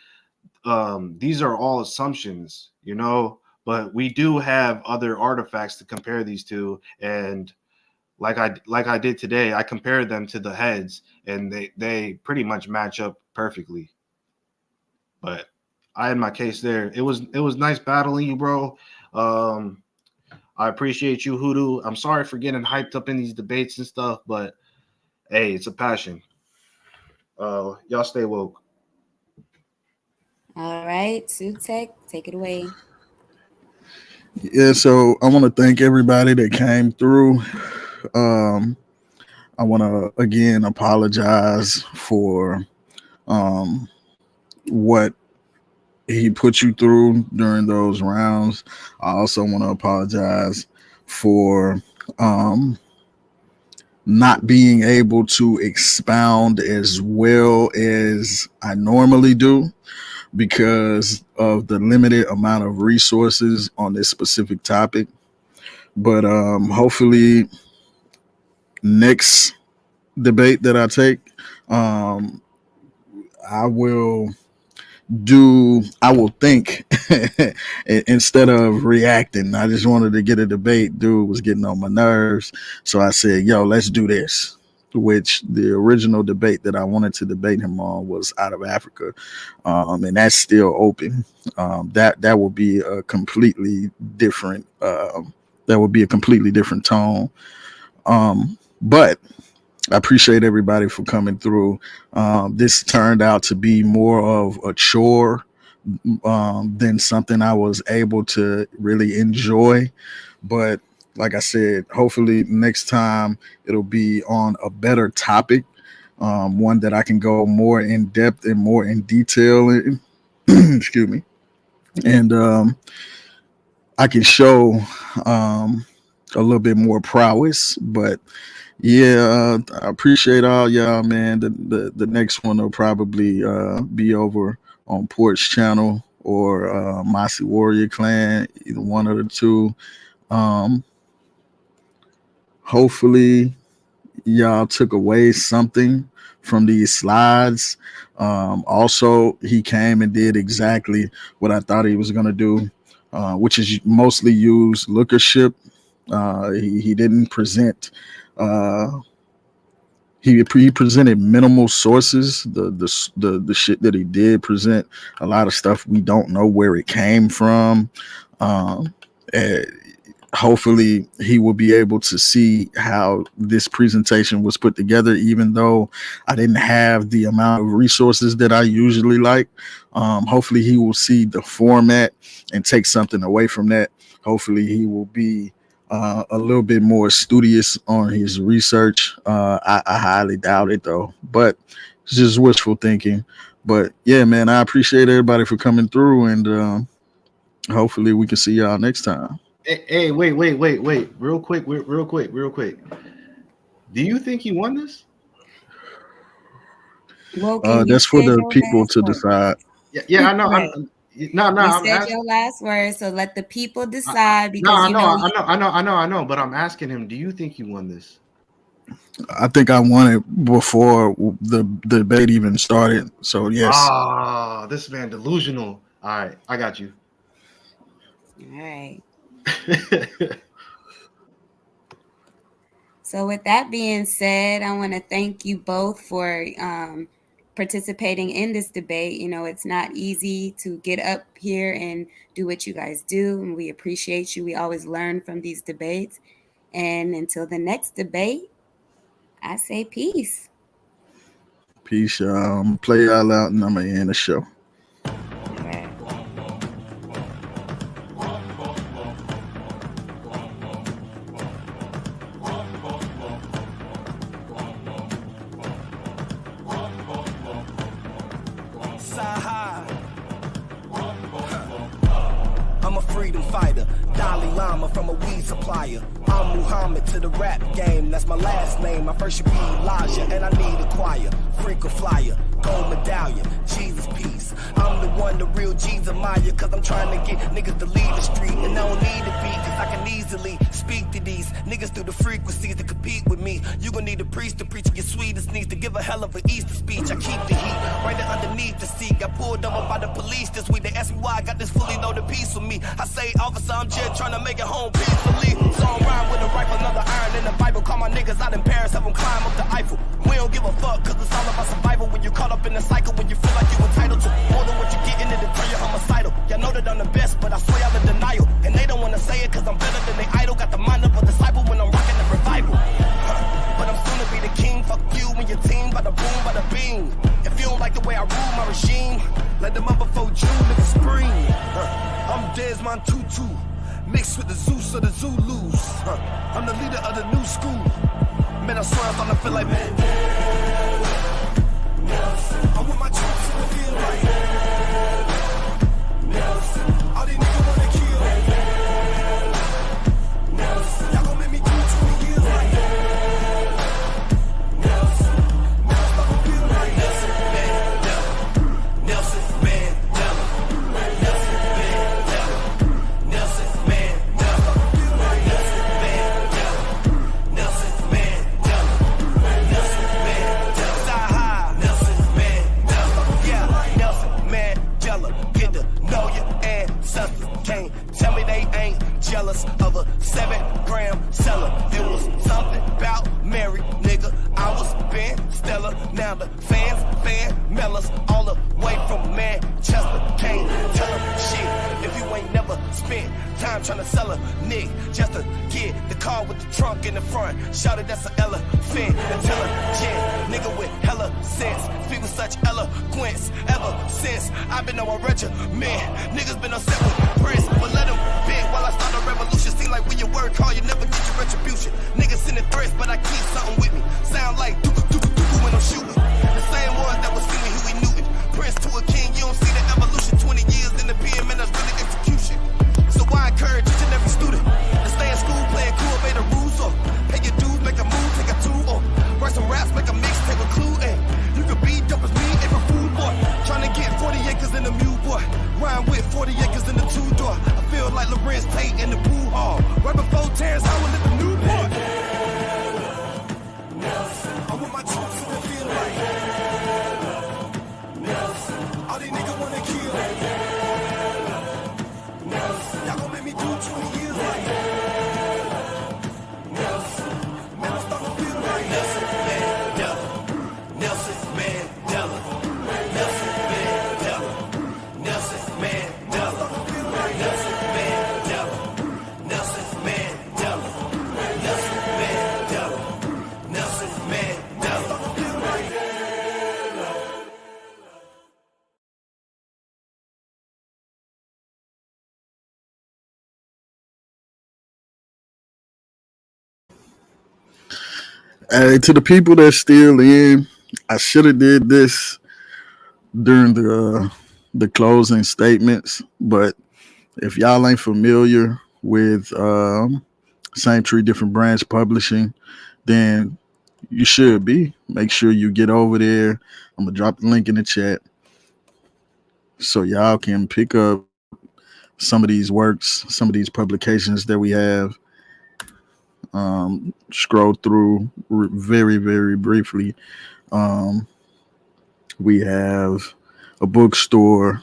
these are all assumptions, you know, but we do have other artifacts to compare these to. And like I did today, I compared them to the heads, and they pretty much match up perfectly. But I had my case there. It was nice battling you, bro. I appreciate you, Hoodoo. I'm sorry for getting hyped up in these debates and stuff, but hey, it's a passion. Y'all stay woke. All right, Sutek, take it away. Yeah, so I want to thank everybody that came through. I want to again apologize for what he put you through during those rounds. I also want to apologize for not being able to expound as well as I normally do because of the limited amount of resources on this specific topic. But hopefully next debate that I take, I will think instead of reacting. I just wanted to get a debate. Dude was getting on my nerves. So I said, yo, let's do this. Which the original debate that I wanted to debate him on was out of Africa. And that's still open. That will be a completely different tone. But I appreciate everybody for coming through. This turned out to be more of a chore than something I was able to really enjoy. But like I said, hopefully next time it'll be on a better topic, one that I can go more in depth and more in detail in. Excuse me. And I can show a little bit more prowess, but yeah, I appreciate all y'all, man. The next one will probably be over on Porch Channel or Mossy Warrior Clan, either one of the two. Hopefully y'all took away something from these slides. Also, he came and did exactly what I thought he was going to do, which is mostly use lookership. He didn't present he presented minimal sources. The shit that he did present, a lot of stuff we don't know where it came from. hopefully he will be able to see how this presentation was put together, even though I didn't have the amount of resources that I usually like. Hopefully he will see the format and take something away from that. Hopefully he will be a little bit more studious on his research. I highly doubt it though, but it's just wishful thinking. But yeah, man, I appreciate everybody for coming through, and hopefully we can see y'all next time. Hey, wait, real quick. Do you think he won this? Woken, That's for the people to decide. Yeah, I know. You said your last word, so let the people decide. Because I know. But I'm asking him, do you think he won this? I think I won it before the debate even started. So yes. Ah, this man delusional. All right, I got you. All right. So with that being said, I want to thank you both for participating in this debate. You know, it's not easy to get up here and do what you guys do, and we appreciate you. We always learn from these debates. And until the next debate, I say peace. Peace, y'all. Play y'all out, and I'm gonna end the show. I'm a freedom fighter, Dalai Lama from a weed supplier. I'm Muhammad to the rap game, that's my last name. My first should be Elijah, and I need a choir. Frequent flyer, gold medallion, Jesus peace. I'm the one, the real Jesus Maya, cause I'm trying to get niggas to leave the street. And I don't need to be, cause I can easily speak to these niggas through the frequencies to compete with me. You gon' need a priest to preach your sweetest needs, to give a hell of an Easter speech. I keep the heat right there underneath the seat. Got pulled over by the police this week. They asked me why I got this fully loaded piece with me. I say, officer, I'm just trying to make it home peacefully. So I'm riding with a rifle, another iron in the Bible. Call my niggas out in Paris, have them climb up the Eiffel. We don't give a fuck, cause it's all about survival. When you're caught up in the cycle, when you feel like you're entitled to more than what you get in it, and turn you homicidal. Y'all know that I'm the best, but I swear I'm in denial. And they don't wanna say it, cause I'm better than they idol. Got the mind of a disciple when I'm rocking the revival. But I'm soon to be the king, fuck you and your team. Bada boom, bada bing. If you don't like the way I rule my regime, let them up before June, nigga spring. I'm Desmond Tutu, mixed with the Zeus of the Zulus. I'm the leader of the new school. Man, I swear I'm starting to feel like man. I'm with my troops in the field like Nelson. All these niggas wanna kill. Nelson. Y'all gon' make me do 20 years like Nelson. Nelson, I feel like Nelson Mandela. Nelson Mandela. Nelson Mandela. Nelson Mandela. I feel like Nelson Mandela. Nelson Mandela. Nelson Mandela. Side high. Nelson Mandela. Yeah, Nelson Mandela. Get to know your ancestors. Can't tell me they ain't jealous of a 7-gram seller. It was something about Mary, nigga. I was Ben Stella. Now the fans, Mellas, all the way from Manchester. Can't tell them shit if you ain't never spent time trying to sell a nigga just to get the car with the trunk in the front. Shout it, that's an elephant. Intelligent nigga with hella sense. Speak with such eloquence. Ever since I've been on a regiment, niggas been upset with Prince, but let them bend while I start a revolution. Seem like when you work hard, you never get your retribution. Niggas sending threats, but I keep something with me. Sound like doo-doo-doo-doo when I'm shooting. The same ones that was singing Huey Newton. Prince to a king, you don't see the evolution. 20 years in the PM, and that's really execution. So I encourage each and every student to stay in school, play it cool, obey the rules, or pay your dues, make a move, take a tool, or write some raps, make a mix, take a clue, and you can be dope as me, every food boy. Trying to get 40 acres in the mule boy. Rhyme with 40 acres in the two-door. I feel like Lorenz Tate in the pool hall. Right before Terrence Howard at the Newport. I'm Hey, to the people that's still in, I should have did this during the closing statements, but if y'all ain't familiar with Same Tree Different Branch Publishing, then you should be. Make sure you get over there. I'm gonna drop the link in the chat so y'all can pick up some of these works, some of these publications that we have. Scroll through very, very briefly. We have a bookstore.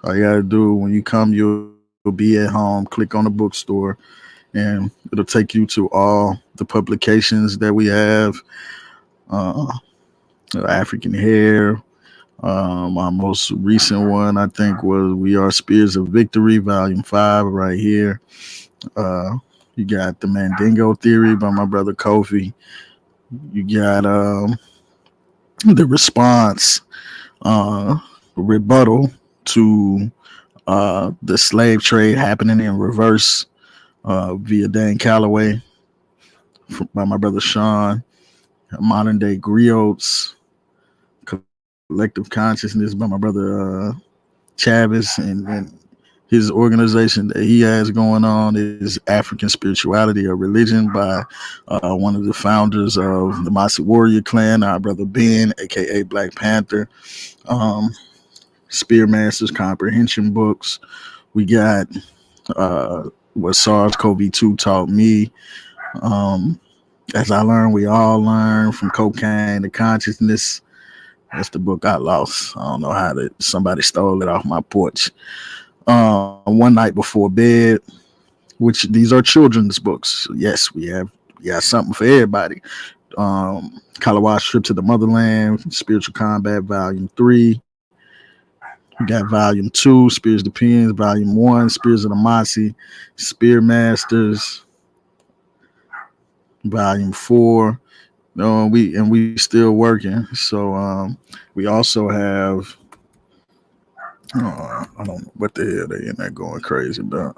All you gotta do when you come, you'll be at home. Click on the bookstore, and it'll take you to all the publications that we have. African Hair. My most recent one, I think, was We Are Spears of Victory, Volume 5, right here. You got The Mandingo Theory by my brother Kofi. You got The Response, Rebuttal to the Slave Trade Happening in Reverse via Dan Calloway by my brother Sean. Modern Day Griots, Collective Consciousness by my brother Chavis, and his organization that he has going on is African Spirituality or Religion by one of the founders of the Maasai Warrior Clan, our brother Ben, aka Black Panther. Spearmasters Comprehension books. We got what SARS-CoV-2 taught me. As I learned, we all learn, from cocaine to consciousness. That's the book I lost. I don't know how somebody stole it off my porch. One Night Before Bed, which these are children's books. Yes, we got something for everybody. Kalawa's Trip to the Motherland, Spiritual Combat, Volume 3. We got Volume 2, Spears Depends, Volume 1, Spears of the Maasai, Spearmasters, Volume 4. We still working. So we also have I don't know what the hell they in there going crazy about.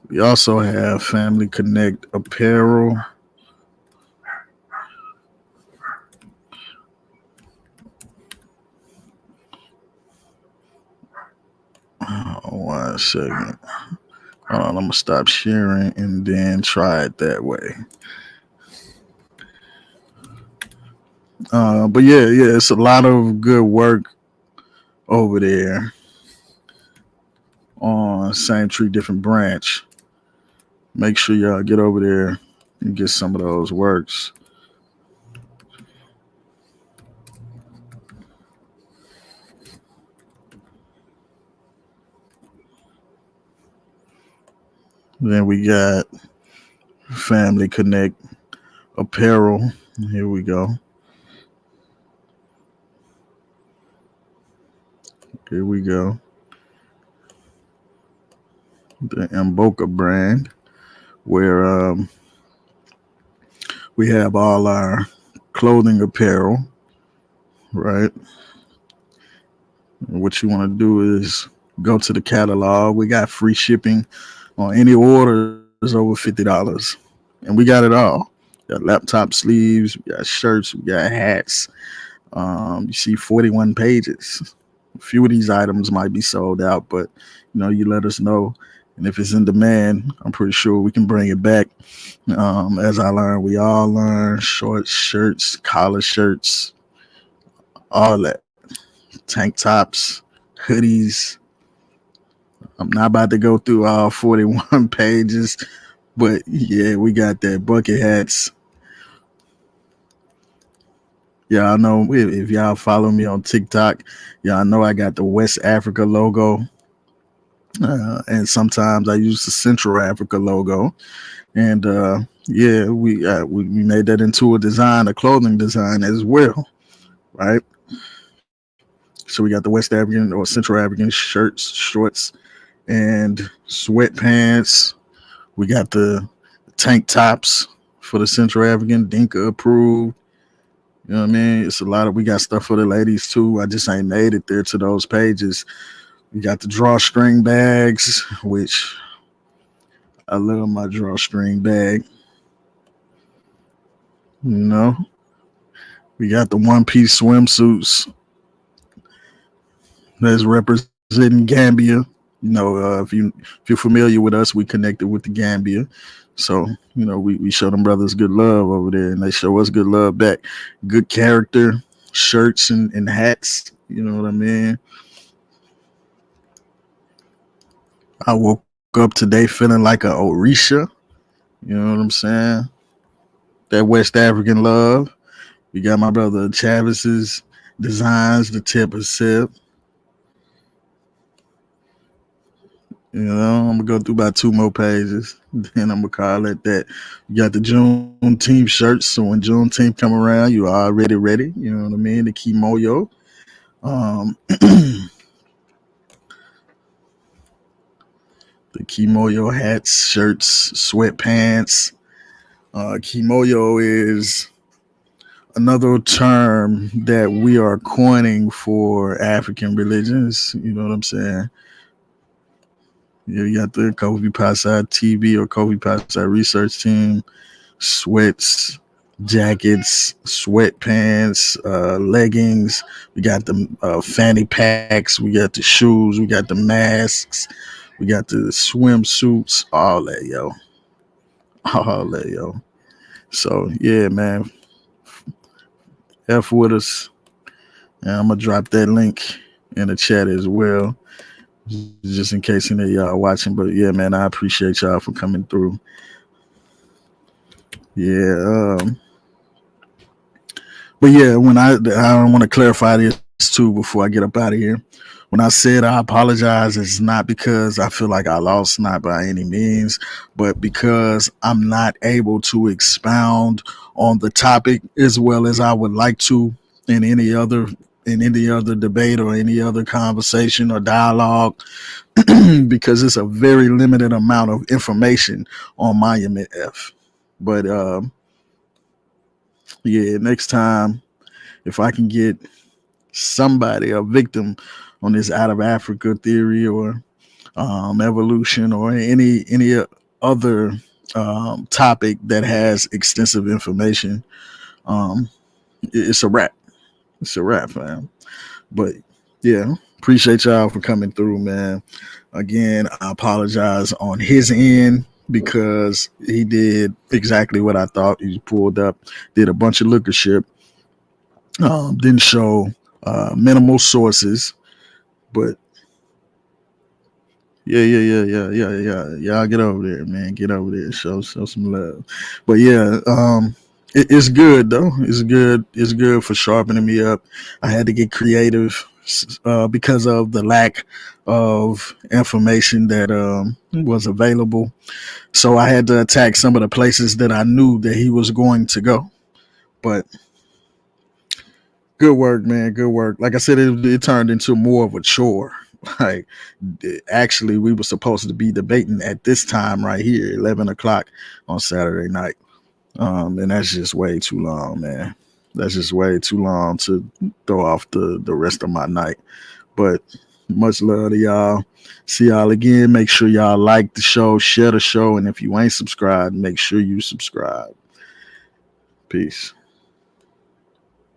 We also have Family Connect Apparel. One second. Hold on, I'm gonna stop sharing and then try it that way. But yeah, it's a lot of good work over there on Same Tree Different Branch. Make sure y'all get over there and get some of those works. Then we got Family Connect Apparel. Here we go. Here we go. The Mboka brand, where we have all our clothing apparel, right? And what you want to do is go to the catalog. We got free shipping on any orders over $50, and we got it all. We got laptop sleeves, we got shirts, we got hats. You see 41 pages. A few of these items might be sold out, but you let us know, and if it's in demand, I'm pretty sure we can bring it back. As I learned, we all learn. Short shirts, collar shirts, all that, tank tops, hoodies. I'm not about to go through all 41 pages, but yeah, we got that. Bucket hats. Y'all know, if y'all follow me on TikTok, y'all know I got the West Africa logo. And sometimes I use the Central Africa logo. And yeah, we made that into a clothing design as well, right? So we got the West African or Central African shirts, shorts, and sweatpants. We got the tank tops for the Central African, Dinka approved. You know what I mean? It's a lot we got stuff for the ladies too. I just ain't made it there to those pages. We got the drawstring bags, which I love my drawstring bag. You know, we got the one piece swimsuits that's representing Gambia. You know, if you're familiar with us, we connected with the Gambia. So, you know, we show them brothers good love over there, and they show us good love back. Good character, shirts and hats. You know what I mean? I woke up today feeling like a Orisha. You know what I'm saying? That West African love. We got my brother Chavis's designs, the tip of sip. You know, I'm gonna go through about 2 more pages, then I'm gonna call it that. You got the Juneteenth shirts, so when Juneteenth come around, you are already ready. You know what I mean? The Kimoyo. The Kimoyo hats, shirts, sweatpants. Kimoyo is another term that we are coining for African religions. You know what I'm saying? You got the Kobe Passad TV or Kobe Passad research team, sweats, jackets, sweatpants, leggings. We got the fanny packs. We got the shoes. We got the masks. We got the swimsuits. All that, yo. All that, yo. So, yeah, man. F with us. And I'm going to drop that link in the chat as well, just in case any of y'all are watching. But yeah, man, I appreciate y'all for coming through. Yeah. But yeah, when I want to clarify this too before I get up out of here. When I said I apologize, it's not because I feel like I lost, not by any means, but because I'm not able to expound on the topic as well as I would like to in any other debate or any other conversation or dialogue, because it's a very limited amount of information on Monument F. But yeah, next time, if I can get somebody, a victim on this out of Africa theory or evolution or any other topic that has extensive information, it's a wrap. It's a wrap, fam. But yeah, appreciate y'all for coming through, man. Again, I apologize on his end because he did exactly what I thought. He pulled up, did a bunch of liquor shit, didn't show minimal sources, but yeah. Y'all get over there, man. Get over there. Show some love. But yeah, it's good though. It's good for sharpening me up. I had to get creative because of the lack of information that was available. So I had to attack some of the places that I knew that he was going to go. But good work, man. Good work. Like I said, it turned into more of a chore. Like, actually, we were supposed to be debating at this time right here, 11 o'clock on Saturday night. And that's just way too long, man. That's just way too long to throw off the rest of my night. But much love to y'all. See y'all again. Make sure y'all like the show, share the show, and if you ain't subscribed, make sure you subscribe. Peace.